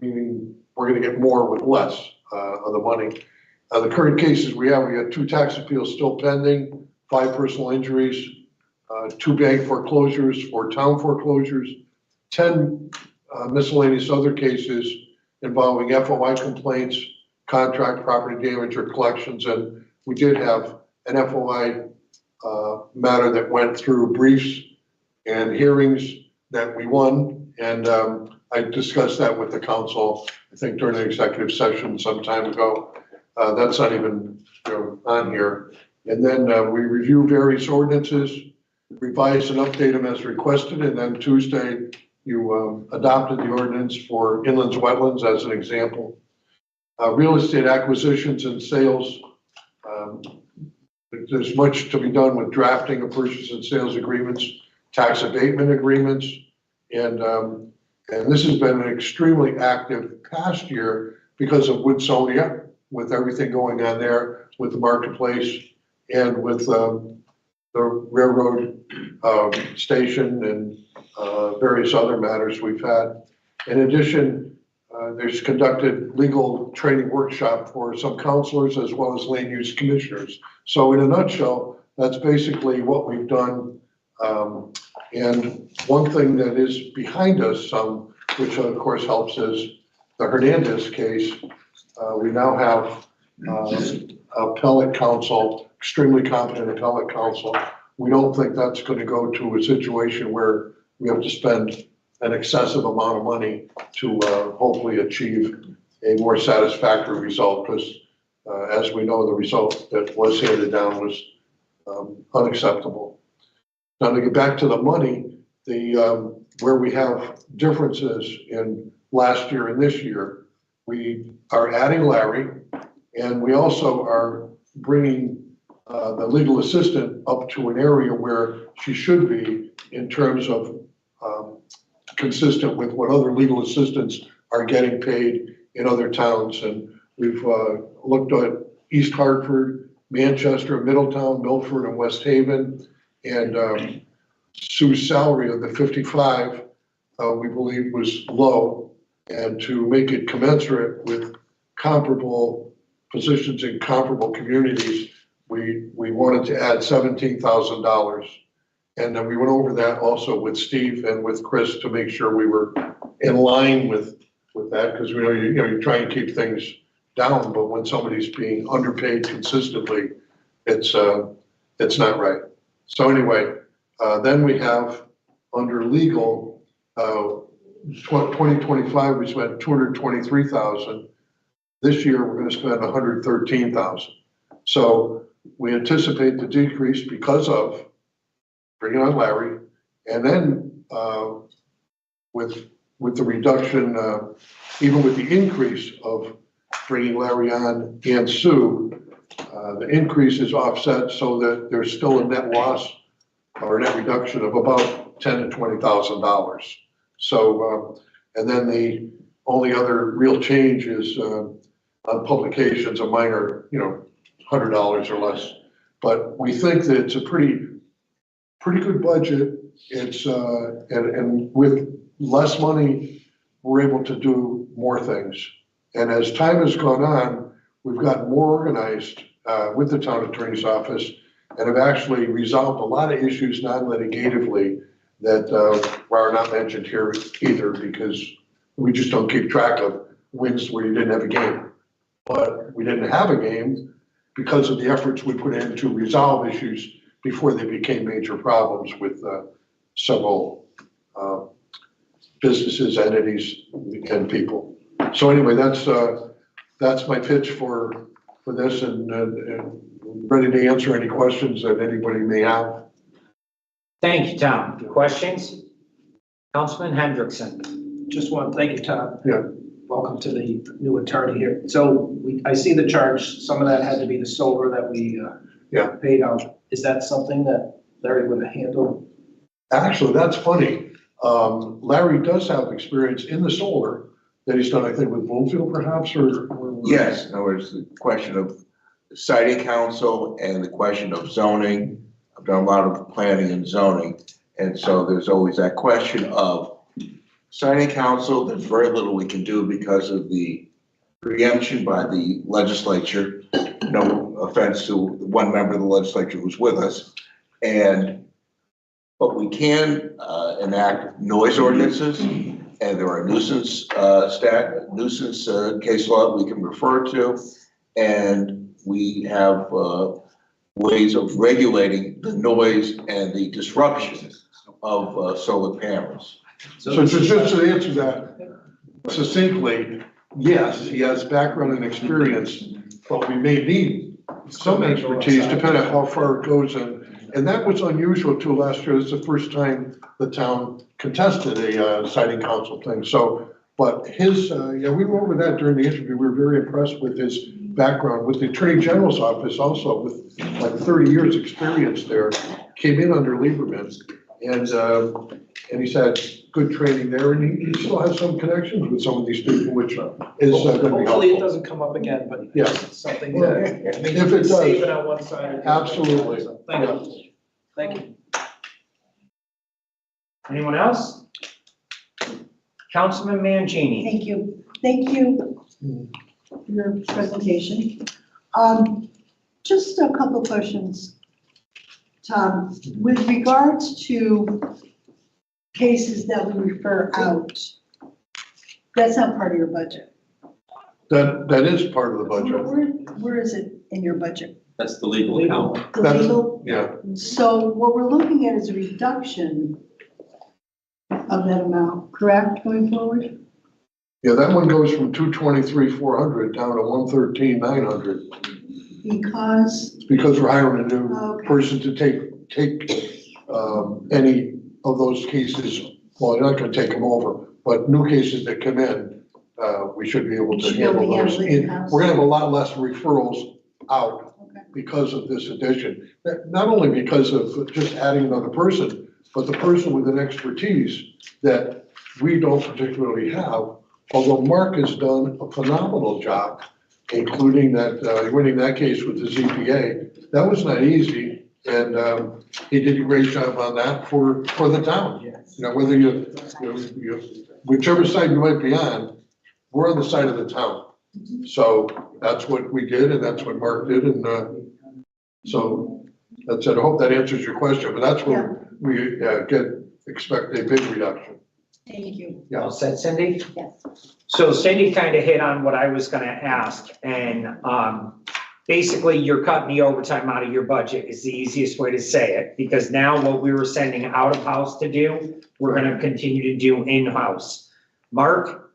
meaning we're going to get more with less of the money. The current cases we got 2 tax appeals still pending, 5 personal injuries, 2 bank foreclosures, 4 town foreclosures, 10 miscellaneous other cases involving FOI complaints, contract, property damage, or collections. And we did have an FOI matter that went through briefs and hearings that we won. And I discussed that with the council, I think during the executive session some time ago. That's not even on here. And then we review various ordinances, revise and update them as requested. And then Tuesday, you adopted the ordinance for inland wetlands as an example. Real estate acquisitions and sales. There's much to be done with drafting of purchase and sales agreements, tax abatement agreements. And this has been an extremely active past year because of Woodsonia, with everything going on there, with the marketplace and with the railroad station and various other matters we've had. In addition, there's conducted legal training workshop for some counselors as well as land use commissioners. So in a nutshell, that's basically what we've done. And one thing that is behind us, which of course helps, is the Hernandez case. We now have appellate counsel, extremely competent appellate counsel. We don't think that's going to go to a situation where we have to spend an excessive amount of money to hopefully achieve a more satisfactory result, because as we know, the result that was handed down was unacceptable. Now to get back to the money, where we have differences in last year and this year, we are adding Larry, and we also are bringing the legal assistant up to an area where she should be in terms of consistent with what other legal assistants are getting paid in other towns. And we've looked at East Hartford, Manchester, Middletown, Milford, and West Haven. And Sue's salary of the 55, we believe was low. And to make it commensurate with comparable positions in comparable communities, we wanted to add $17,000. And then we went over that also with Steve and with Chris to make sure we were in line with that, because we know you try and keep things down, but when somebody's being underpaid consistently, it's not right. So anyway, then we have under legal, 2025 we spent $223,000. This year we're going to spend $113,000. So we anticipate the decrease because of bringing on Larry, and then with the reduction, even with the increase of bringing Larry on and Sue, the increase is offset so that there's still a net loss or a net reduction of about $10,000 to $20,000. So, and then the only other real change is on publications, a minor, $100 or less. But we think that it's a pretty good budget. It's and with less money, we're able to do more things. And as time has gone on, we've gotten more organized with the town attorney's office and have actually resolved a lot of issues non-litigatively that are not mentioned here either, because we just don't keep track of wins where you didn't have a game. But we didn't have a game because of the efforts we put in to resolve issues before they became major problems with several businesses, entities, and people. So anyway, that's my pitch for this, and ready to answer any questions that anybody may have. Thank you, Tom. Questions? Councilman Hendrickson. Just one, thank you, Tom. Yeah. Welcome to the new attorney here. So I see the charge, some of that had to be the solar that we paid out. Is that something that Larry would have handled? Actually, that's funny. Larry does have experience in the solar that he's done, I think, with Bloomfield perhaps, or? Yes, in other words, the question of siting council and the question of zoning. I've done a lot of planning and zoning. And so there's always that question of siting council. There's very little we can do because of the preemption by the legislature no offense to one member of the legislature who's with us. But we can enact noise ordinances, and there are nuisance case law we can refer to, and we have ways of regulating the noise and the disruption of solar panels. So just to answer that succinctly, yes, he has background and experience, but we may need some expertise depending on how far it goes. And that was unusual too last year. It's the first time the town contested a siting council thing. So, but his, yeah, we went over that during the interview. We were very impressed with his background with the Attorney General's office also, with like 30 years experience there, came in under Lieberman. And he's had good training there, and he still has some connections with some of these people, which is going to be helpful. Hopefully it doesn't come up again, but Yeah. it's something that, I mean, If you it can save does, it on one side. or the other. absolutely. So, Thank you. Thank you. Anyone else? Councilman Mangini. Thank you. Thank you for your presentation. Just a couple of questions. Tom, with regards to cases that we refer out, that's not part of your budget. That is part of the budget. Where is it in your budget? That's the legal account. The That's- legal? Yeah, So what we're looking at is a reduction of that amount, correct, going forward? yeah, that one goes from 223,400 down to 113,900. Because, It's because we're hiring a new okay, person to take any of those cases. Well, you're not gonna take them over, but new cases that come in, we should be able to Should be able to handle those. handle it in-house. We're gonna have a lot less referrals out okay. because of this addition. Not only because of just adding another person, but the person with an expertise that we don't particularly have. Although Mark has done a phenomenal job, including that, winning that case with the ZPA. That was not easy, and he did a great job on that for the town. You know, whether you whichever side you might be on, we're on the side of the town. So that's what we did, and that's what Mark did, and so that's it. I hope that answers your question, but that's where we expect a big reduction. Thank you. Yeah. All set, Cindy? Yes. So Cindy kind of hit on what I was gonna ask, and basically, you're cutting the overtime out of your budget is the easiest way to say it, because now what we were sending out of house to do, we're gonna continue to do in-house. Mark,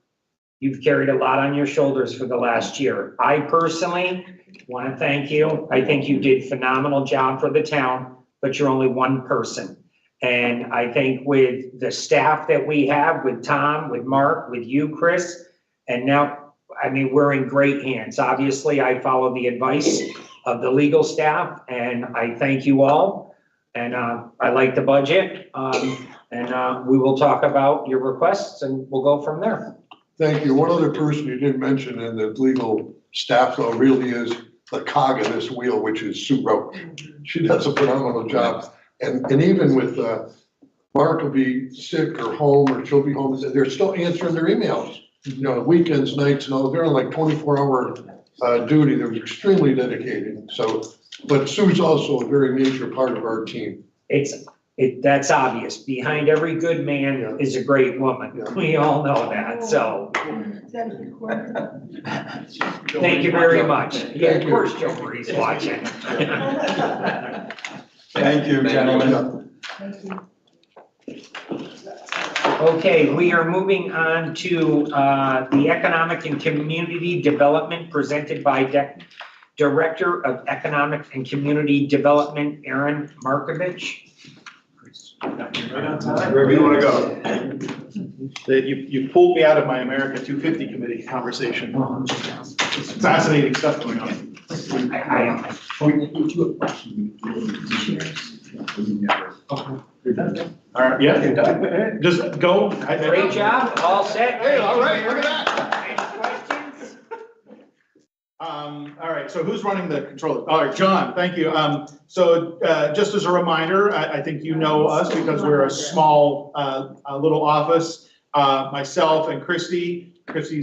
you've carried a lot on your shoulders for the last year. I personally want to thank you. I think you did a phenomenal job for the town, but you're only one person. And I think with the staff that we have, with Tom, with Mark, with you, Chris, and now, I mean, we're in great hands. Obviously, I follow the advice of the legal staff, and I thank you all. And I like the budget, and we will talk about your requests, and we'll go from there. Thank you. One other person you didn't mention in the legal staff though really is the cog in this wheel, which is Sue Rowe. She does a phenomenal job. And even with, Mark will be sick or home, or she'll be home, they're still answering their emails. You know, weekends, nights, and all, they're on like 24-hour duty. They're extremely dedicated. So, but Sue's also a very major part of our team. That's obvious. Behind every good man is a great woman. Yeah. We all know that, so. Is that recorded? Thank you very much. Yeah, Thank of you. course Joe Marie's watching. Thank you, gentlemen. Thank you. Okay, we are moving on to the Economic and Community Development presented by Director of Economic and Community Development, Aaron Markovich. Right on time. Wherever you want to go. You pulled me out of my America 250 committee conversation. It's fascinating stuff going on. All right, yeah, just go. Great job, all set. Hey, all right, look at that. Any questions? All right, so who's running the controller? All right, John, thank you. So just as a reminder, I think you know us because we're a small, little office. Myself and Christy's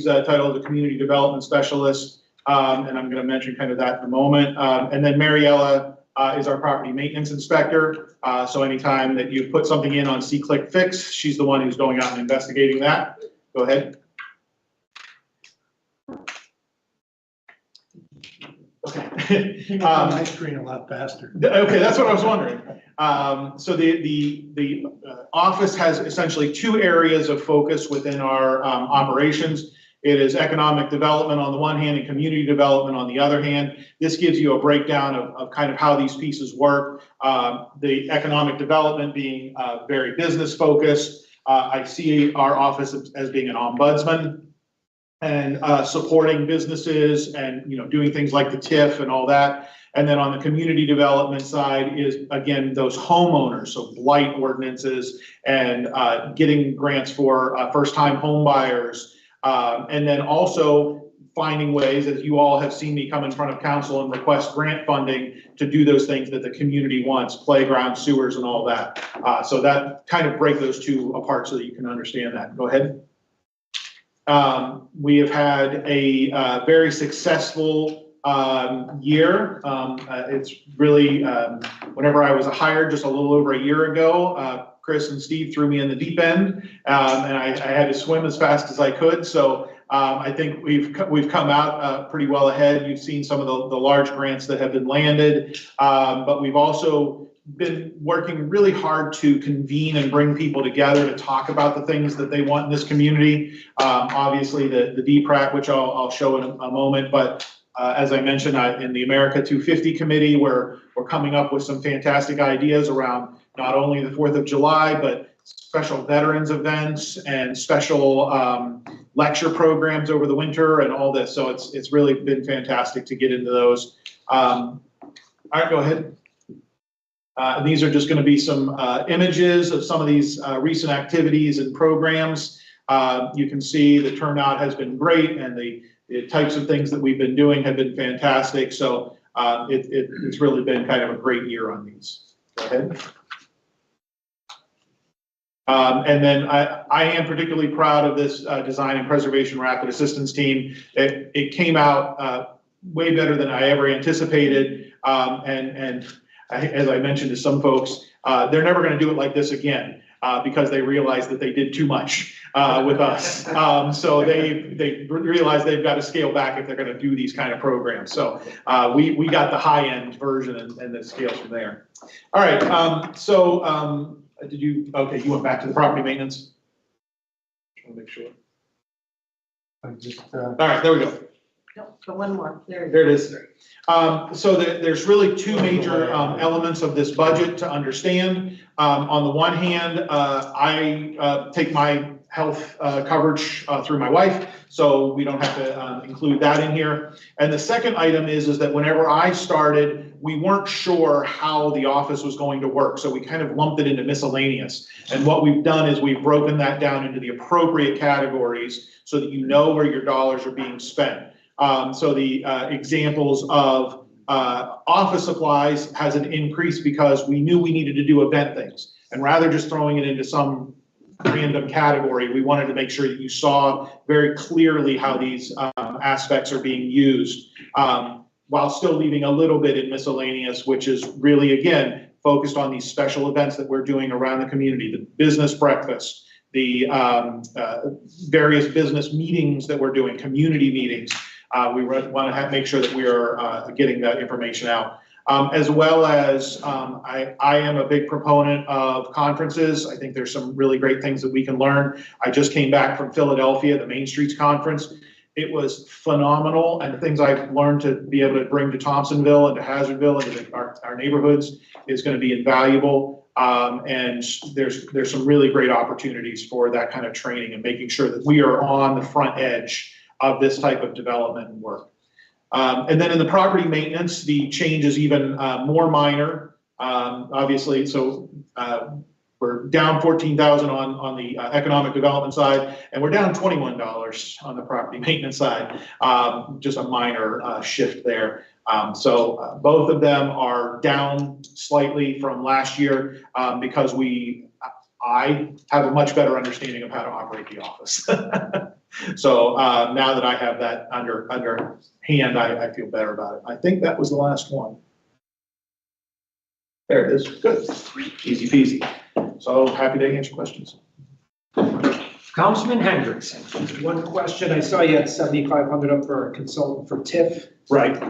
title is a community development specialist. and I'm gonna mention kind of that in a moment. And then Mariella is our property maintenance inspector. So anytime that you put something in on C-Click Fix, she's the one who's going out and investigating that. Go ahead. Okay. You on my screen a lot faster. Okay, that's what I was wondering. So the office has essentially two areas of focus within our operations. It is economic development on the one hand and community development on the other hand. This gives you a breakdown of kind of how these pieces work. The economic development being very business focused. I see our office as being an ombudsman and supporting businesses and, you know, doing things like the TIF and all that. And then on the community development side is, again, those homeowners, so blight ordinances and getting grants for first-time home buyers. And then also finding ways, as you all have seen me come in front of council and request grant funding to do those things that the community wants, playground, sewers, and all that. So that kind of break those two apart so that you can understand that. Go ahead. We have had a very successful year. It's really, whenever I was hired just a little over a year ago, Chris and Steve threw me in the deep end, and I had to swim as fast as I could. So I think we've come out pretty well ahead. You've seen some of the large grants that have been landed, but we've also been working really hard to convene and bring people together to talk about the things that they want in this community. Obviously, the DPRAC, which I'll show in a moment, but as I mentioned, in the America 250 committee, we're coming up with some fantastic ideas around not only the 4th of July, but special veterans events and special lecture programs over the winter and all this. So it's really been fantastic to get into those. All right, go ahead. These are just going to be some images of some of these recent activities and programs. You can see the turnout has been great, and the types of things that we've been doing have been fantastic. So it's really been kind of a great year on these. Go ahead. And then I am particularly proud of this design and preservation rapid assistance team. It came out way better than I ever anticipated. And as I mentioned to some folks, they're never going to do it like this again because they realize that they did too much with us. So they realize they've got to scale back if they're going to do these kind of programs. So we got the high end version and the scales from there. All right. Okay, you went back to the property maintenance? I want to make sure. All right, there we go. No, so one more, there. There it is. So there's really two major elements of this budget to understand. On the one hand, I take my health coverage through my wife, so we don't have to include that in here. And the second item is that whenever I started, we weren't sure how the office was going to work, so we kind of lumped it into miscellaneous. And what we've done is we've broken that down into the appropriate categories so that you know where your dollars are being spent. So the examples of office supplies has an increase because we knew we needed to do event things. And rather just throwing it into some random category, we wanted to make sure that you saw very clearly how these aspects are being used, while still leaving a little bit in miscellaneous, which is really, again, focused on these special events that we're doing around the community, the business breakfast, the various business meetings that we're doing, community meetings. We want to make sure that we are getting that information out. As well as I am a big proponent of conferences. I think there's some really great things that we can learn. I just came back from Philadelphia, the Main Streets Conference. It was phenomenal, and the things I've learned to be able to bring to Thompsonville and to Hazardville and to our neighborhoods is going to be invaluable. And there's some really great opportunities for that kind of training and making sure that we are on the front edge of this type of development and work. And then in the property maintenance, the change is even more minor, obviously. So we're down $14,000 on the economic development side, and we're down $21 on the property maintenance side. Just a minor shift there. So both of them are down slightly from last year because I have a much better understanding of how to operate the office. So, now that I have that under hand, I feel better about it. I think that was the last one. There it is. Good. Easy peasy. So happy to answer questions. Councilman Hendrickson. One question, I saw you had 7,500 up for a consultant for TIF. Right.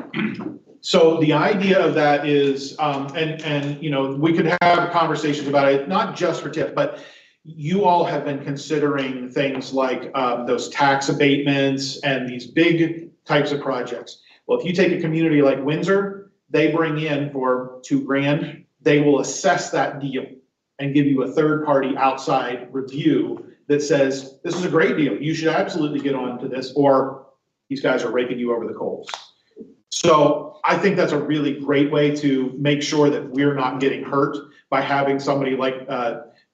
So the idea of that is, and, you know, we could have conversations about it, not just for TIF, but you all have been considering things like, those tax abatements and these big types of projects. Well, if you take a community like Windsor, they bring in for $2,000, they will assess that deal and give you a third-party outside review that says, this is a great deal, you should absolutely get on to this, or these guys are raking you over the coals. So I think that's a really great way to make sure that we're not getting hurt by having somebody like,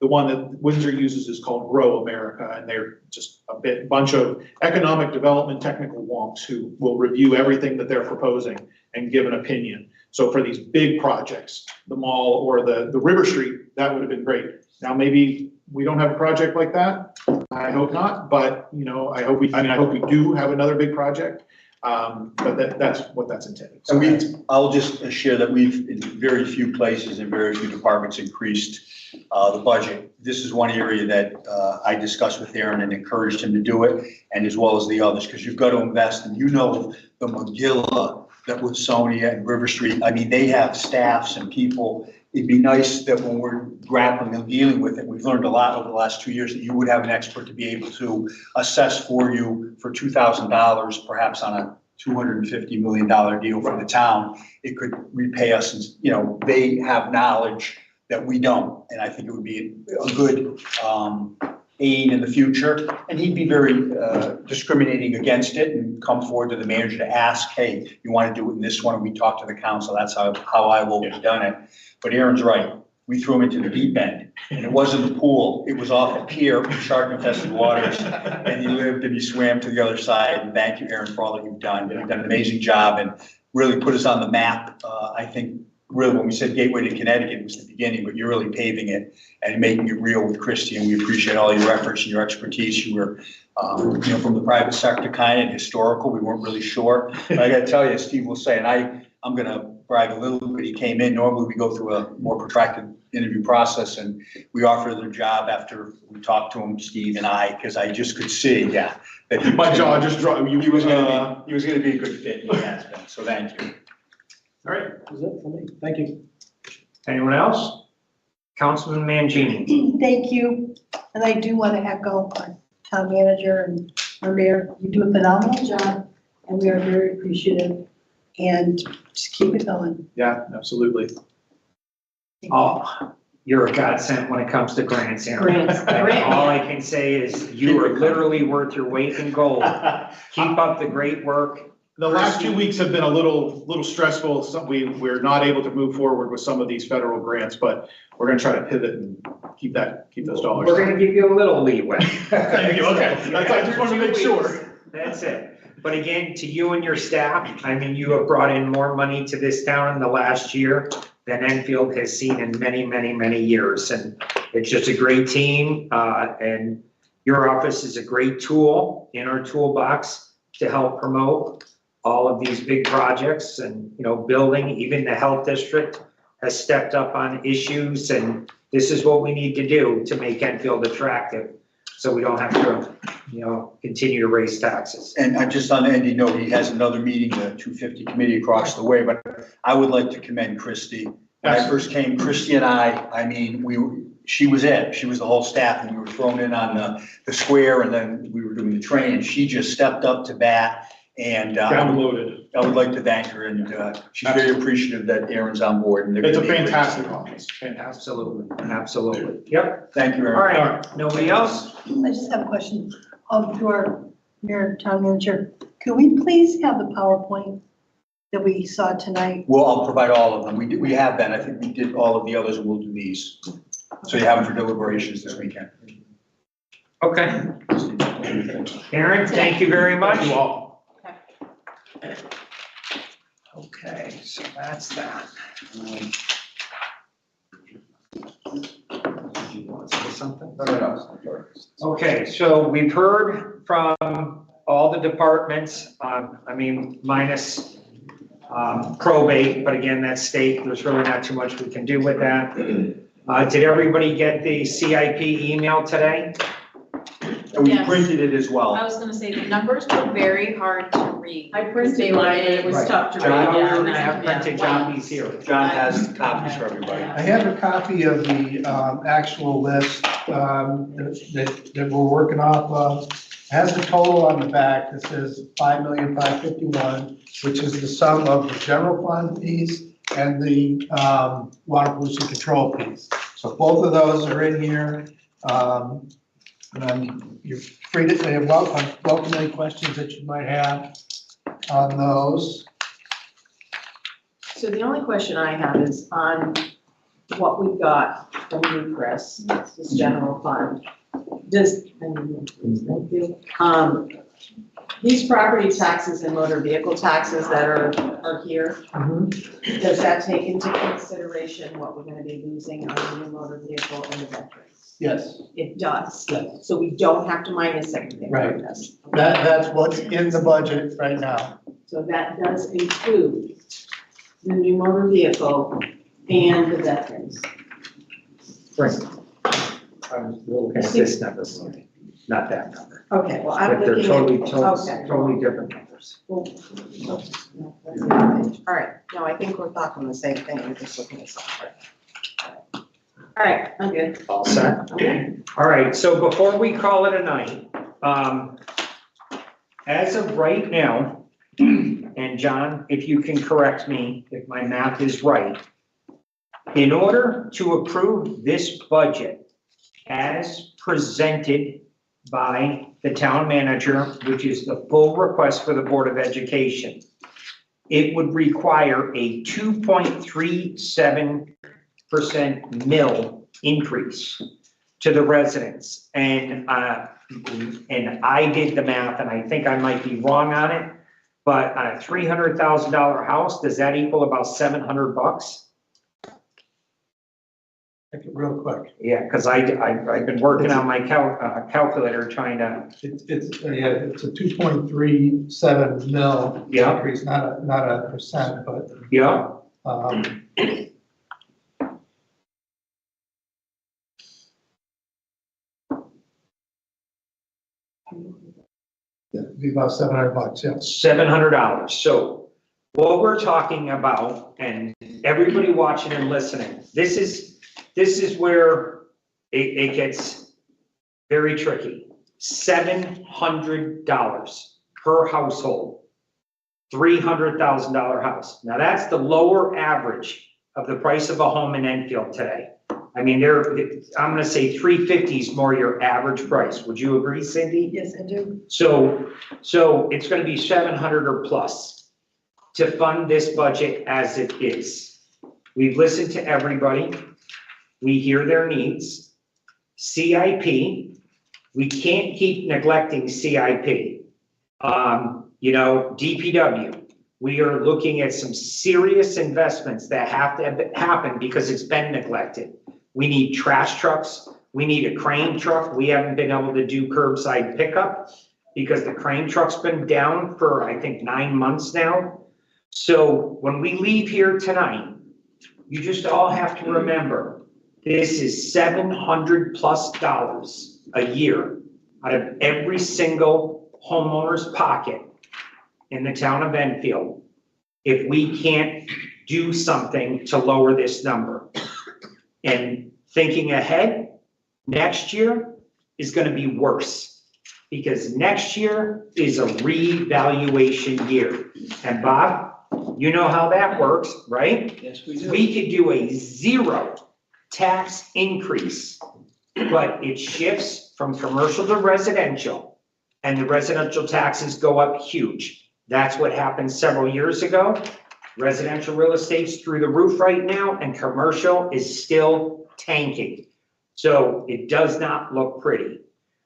the one that Windsor uses is called Grow America, and they're just a bunch of economic development technical wonks who will review everything that they're proposing and give an opinion. So for these big projects, the mall or the River Street, that would have been great. Now, maybe we don't have a project like that. I hope not, but you know, I hope we do have another big project. But that's what that's intended. So I'll just share that we've, in very few places and very few departments, increased the budget. This is one area that I discussed with Aaron and encouraged him to do it, and as well as the others, because you've got to invest, and you know the Magilla that with Sonia and River Street, I mean, they have staffs and people. It'd be nice that when we're grappling and dealing with it, we've learned a lot over the last 2 years, that you would have an expert to be able to assess for you for $2,000, perhaps on a $250 million deal for the town. It could repay us, and, you know, they have knowledge that we don't. And I think it would be a good aid in the future. And he'd be very discriminating against it and come forward to the manager to ask, hey, you want to do it in this one? And we talk to the council. That's how I will have done it. But Aaron's right. We threw him into the deep end, and it wasn't the pool. It was off a pier with shark-infested waters, and he lived and he swam to the other side. And thank you, Aaron, for all that you've done. You've done an amazing job and really put us on the map. I think really when we said Gateway to Connecticut, it was the beginning, but you're really paving it and making it real with Christie, and we appreciate all your efforts and your expertise. You were, you know, from the private sector kind of historical. We weren't really sure. But I got to tell you, Steve will say, and I'm going to brag a little bit. He came in. Normally we go through a more protracted interview process, and we offered the job after we talked to him, Steve and I, because I just could see, that My jaw just dropped. he was going to be a good fit. He has been. So thank you. All right, that's it for me. Thank you. Anyone else? Councilman Mangini. Thank you. And I do want to echo our town manager and our mayor. You do a phenomenal job, and we are very appreciative. And just keep it going. Yeah, absolutely. Oh, you're a godsend when it comes to grants, Aaron. Grants. All I can say is you are literally worth your weight in gold. Keep up the great work. The last 2 weeks have been a little stressful. We're not able to move forward with some of these federal grants, but we're going to try to pivot and keep those dollars. We're going to give you a little leeway. Thank you. Okay. I just want to make sure. That's it. But again, to you and your staff, I mean, you have brought in more money to this town in the last year than Enfield has seen in many, many, many years. And it's just a great team. And your office is a great tool in our toolbox to help promote all of these big projects and, you know, building. Even the health district has stepped up on issues, and this is what we need to do to make Enfield attractive, so we don't have to, you know, continue to raise taxes. And just on the ending note, he has another meeting, the 250 committee across the way, but I would like to commend Christie. When I first came, Christie and I mean, she was the whole staff, and we were thrown in on the square, and then we were doing the train, and she just stepped up to bat. And Downloaded. I would like to thank her, and she's very appreciative that Aaron's on board. And It's a fantastic office. Fantastic. Absolutely. Yep. Thank you, Aaron. All right. Nobody else? I just have a question to our mayor, town manager. Could we please have the PowerPoint that we saw tonight? Well, I'll provide all of them. We have been. I think we did all of the others, and we'll do these. So you have them for deliberations this weekend. Okay. Aaron, thank you very much. Thank you all. Okay, so that's that. You want to say something? No. Okay, so we've heard from all the departments, minus probate, but again, that's state, there's really not too much we can do with that. Did everybody get the CIP email today? And we Yes. printed it as well. I was gonna say, the numbers were very hard to read. I printed mine, and it was Right. tough to read. John, we Yeah. were gonna have printed copies here. John has copies for everybody. I have a copy of the actual list that we're working off of. It has a total on the back that says 5,551,000, which is the sum of the general fund fees and the water pollution control fees. So both of those are in here. You're free to, welcome any questions that you might have on those. So the only question I have is on what we've got from you, Chris, this general fund. These property taxes and motor vehicle taxes that are here, does that take into consideration what we're gonna be losing on the new motor vehicle and the veterans? Yes, It does. yes. So we don't have to minus anything Right. from this. That's what's in the budget right now. So that does include the new motor vehicle and the veterans. Right. I'm looking at this number, not that number. Okay, well, I'm But they're looking at. totally, Okay. totally different numbers. Well, no, that's not it. All right, no, I think we're talking the same thing, we're just looking at something. All right, I'm good. All set? Okay. All right, so before we call it a night, as of right now, and John, if you can correct me if my math is right, in order to approve this budget as presented by the town manager, which is the full request for the Board of Education, it would require a 2.37% mill increase to the residents. And I did the math, and I think I might be wrong on it, but on a $300,000 house, does that equal about $700? Take it real quick. Yeah, because I've been working on my calculator trying to, It's a 2.37 mil Yeah. increase, not a percent, but, yeah, it'd be about $700, yeah. $700. So what we're talking about, and everybody watching and listening, this is where it gets very tricky. $700 per household, $300,000 house. Now that's the lower average of the price of a home in Enfield today. I mean, I'm gonna say 350 is more your average price. Would you agree, Cindy? Yes, I do. So it's gonna be 700 or plus to fund this budget as it is. We've listened to everybody. We hear their needs. CIP, we can't keep neglecting CIP. DPW, we are looking at some serious investments that have to happen because it's been neglected. We need trash trucks. We need a crane truck. We haven't been able to do curbside pickup because the crane truck's been down for, I think, 9 months now. So when we leave here tonight, you just all have to remember, this is $700+ a year out of every single homeowner's pocket in the town of Enfield if we can't do something to lower this number. And thinking ahead, next year is going to be worse because next year is a revaluation year. And Bob, you know how that works, right? Yes, we do. We could do a 0 tax increase, but it shifts from commercial to residential, and the residential taxes go up huge. That's what happened several years ago. Residential real estate's through the roof right now, and commercial is still tanking. So it does not look pretty.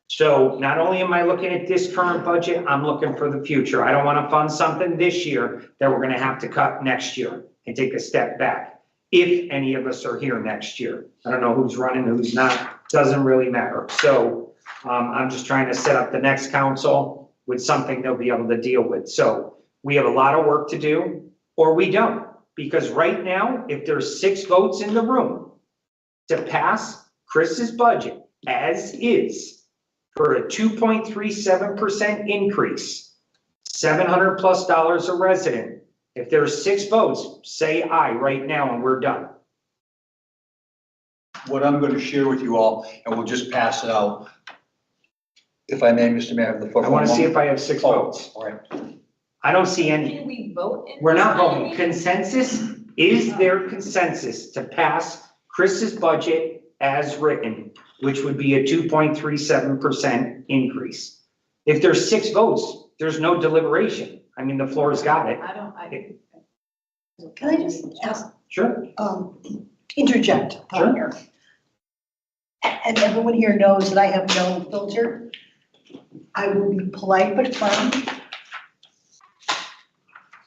So not only am I looking at this current budget, I'm looking for the future. I don't want to fund something this year that we're going to have to cut next year and take a step back. If any of us are here next year. I don't know who's running, who's not, doesn't really matter. So I'm just trying to set up the next council with something they'll be able to deal with. So we have a lot of work to do, or we don't. Because right now, if there's 6 votes in the room to pass Chris's budget as is for a 2.37% increase, $700+ a resident, if there's 6 votes, say aye right now and we're done. What I'm going to share with you all, and we'll just pass it out. If I may, Mr. Mayor, the floor. I want to see if I have 6 votes. All right. I don't see any. Can we vote? in We're not this voting. meeting? Consensus, is there consensus to pass Chris's budget as written, which would be a 2.37% increase? If there's 6 votes, there's no deliberation. I mean, the floor's got it. Can I just ask, Sure. interject on here? And everyone here knows that I have no filter. I will be polite but firm.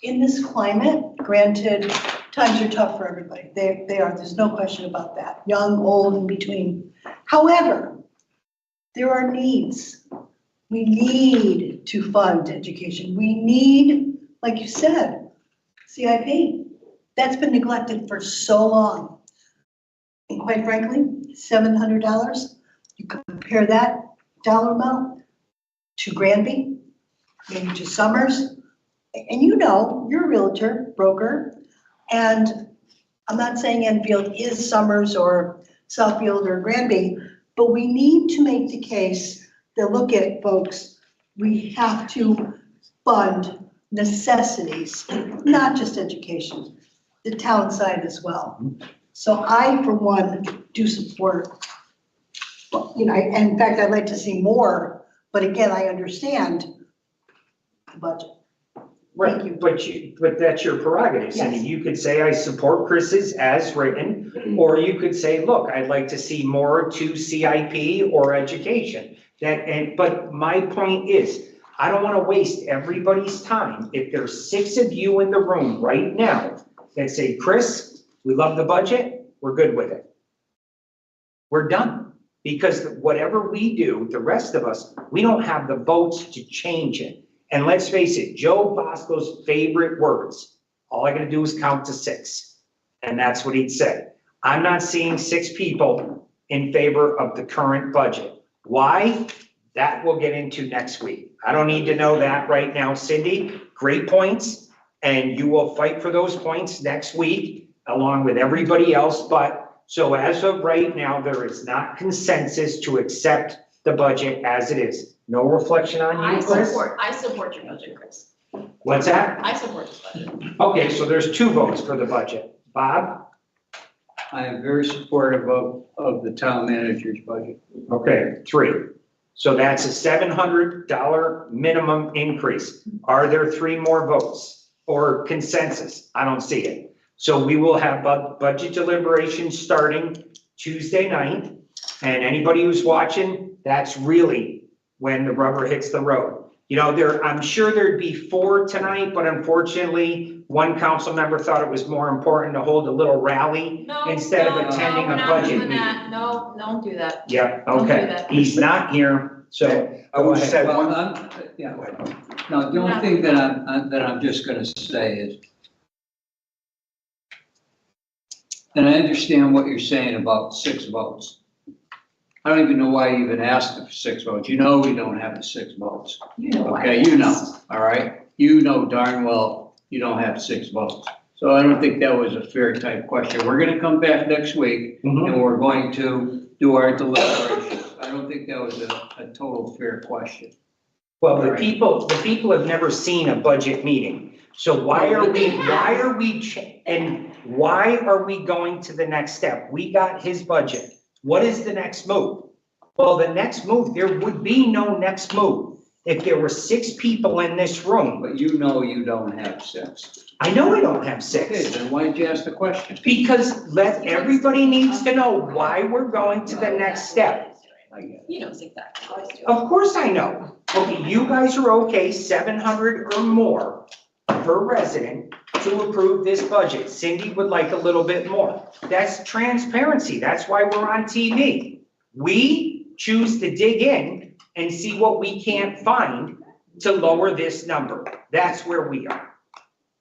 In this climate, granted, times are tough for everybody. They are, there's no question about that. Young, old, in between. However, there are needs. We need to fund education. We need, like you said, CIP. That's been neglected for so long. And quite frankly, $700, you compare that dollar amount to Granby, maybe to Summers. And you know, you're a realtor, broker, and I'm not saying Enfield is Summers or Southfield or Granby, but we need to make the case that, look at folks, we have to fund necessities, not just education, the town side as well. So I, for one, do support, you know, and in fact, I'd like to see more, but again, I understand the budget. Right, but that's your prerogative, Cindy. Yes. You could say, I support Chris's as written, or you could say, look, I'd like to see more to CIP or education. But my point is, I don't want to waste everybody's time. If there's 6 of you in the room right now that say, Chris, we love the budget, we're good with it. We're done. Because whatever we do, the rest of us, we don't have the votes to change it. And let's face it, Joe Bosco's favorite words, all I gotta do is count to 6. And that's what he'd say. I'm not seeing 6 people in favor of the current budget. Why? That we'll get into next week. I don't need to know that right now. Cindy, great points. And you will fight for those points next week along with everybody else. But so as of right now, there is not consensus to accept the budget as it is. No reflection on you, Chris? I support your budget, Chris. What's that? I support this budget. Okay, so there's 2 votes for the budget. Bob? I am very supportive of the town manager's budget. Okay, 3. So that's a $700 minimum increase. Are there 3 more votes or consensus? I don't see it. So we will have budget deliberations starting Tuesday night. And anybody who's watching, that's really when the rubber hits the road. You know, I'm sure there'd be 4 tonight, but unfortunately, one council member thought it was more important to hold a little rally instead of attending a budget meeting. No, don't do that. Yeah, Don't do okay. that. He's not here, so. I will just add Well, one. yeah. No, the only thing that I'm just gonna say is, and I understand what you're saying about 6 votes. I don't even know why you even asked for 6 votes. You know we don't have the 6 votes. You know why. Okay, you know, all right? You know darn well you don't have 6 votes. So I don't think that was a fair type question. We're gonna come back next week and we're going to do our deliberations. I don't think that was a total fair question. Well, the people have never seen a budget meeting. So why are we going to the next step? We got his budget. What is the next move? Well, the next move, there would be no next move if there were 6 people in this room. But you know you don't have 6. I know I don't have Okay, 6. then why did you ask the question? Because everybody needs to know why we're going to the next step. He knows exactly what he's doing. Of course I know. Okay, you guys are okay, 700 or more per resident to approve this budget. Cindy would like a little bit more. That's transparency. That's why we're on TV. We choose to dig in and see what we can't find to lower this number. That's where we are.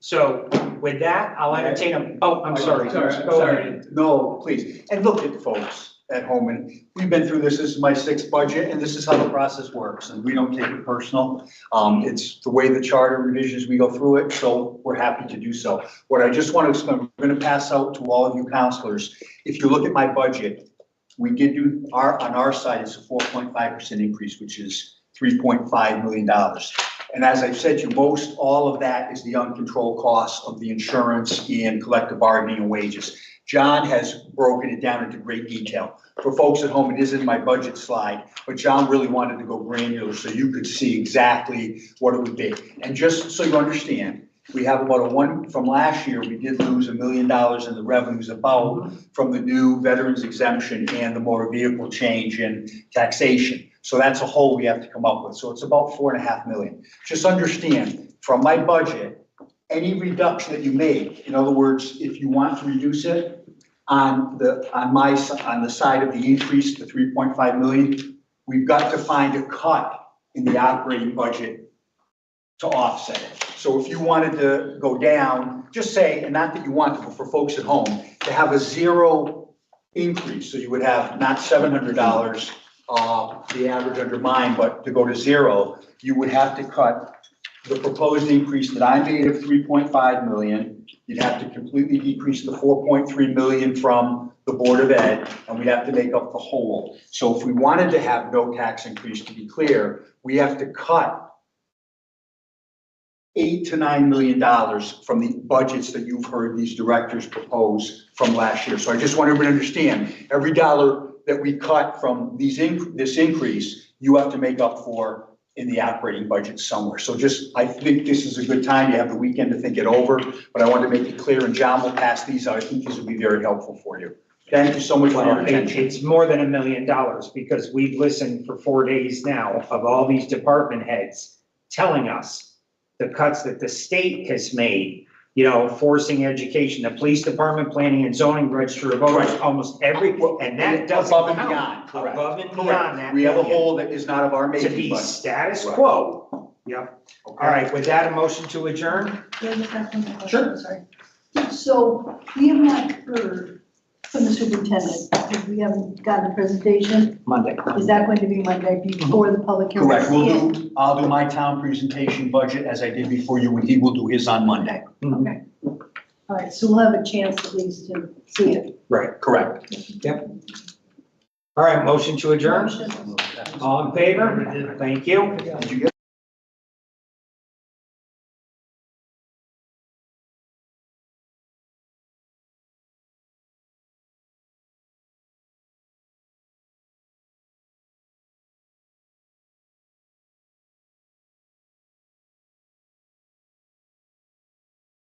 So with that, I'll entertain a, oh, I'm sorry. Go ahead. No, please. And look at folks at home, and we've been through this. This is my 6th budget, and this is how the process works, and we don't take it personal. It's the way the charter revisions, we go through it, so we're happy to do so. What I just want to explain, we're going to pass out to all of you counselors. If you look at my budget, we did do on our side, it's a 4.5% increase, which is $3.5 million. And as I've said to you, most all of that is the uncontrolled costs of the insurance and collective bargaining and wages. John has broken it down into great detail. For folks at home, it is in my budget slide, but John really wanted to go granular so you could see exactly what it would be. And just so you understand, we have about from last year, we did lose $1 million in the revenues about from the new veterans exemption and the motor vehicle change in taxation. So that's a hole we have to come up with. So it's about $4.5 million. Just understand, from my budget, any reduction that you make, in other words, if you want to reduce it on the side of the increase to 3.5 million, we've got to find a cut in the operating budget to offset it. So if you wanted to go down, just say, and not that you want to, but for folks at home, to have a zero increase, so you would have not $700, the average under mine, but to go to zero, you would have to cut the proposed increase that I made of 3.5 million. You'd have to completely decrease the 4.3 million from the Board of Ed, and we'd have to make up the whole. So if we wanted to have no tax increase, to be clear, we have to cut $8 to $9 million from the budgets that you've heard these directors propose from last year. So I just want everyone to understand, every dollar that we cut from this increase, you have to make up for in the operating budget somewhere. So I think this is a good time. You have the weekend to think it over, but I want to make it clear, and John will pass these out. I think these will be very helpful for you. Thank you so much for your attention. It's more than $1 million because we've listened for 4 days now of all these department heads telling us the cuts that the state has made, forcing education, the police department, planning and zoning, register of voters, almost every, and that doesn't Above and count. beyond, correct. Above and beyond that. We have a hole that is not of our To making, be but. status quo. Yep. All right, with that, a motion to adjourn? Sure. Sorry. So we have not heard from the superintendent, because we haven't gotten a presentation. Monday. Is that going to be Monday before the public hearing? Correct. I'll do my town presentation budget as I did before you, and he will do his on Monday. Okay. All right, so we'll have a chance at least to see it. Right. Correct. All right, motion to adjourn? All in favor? Thank you. Did you get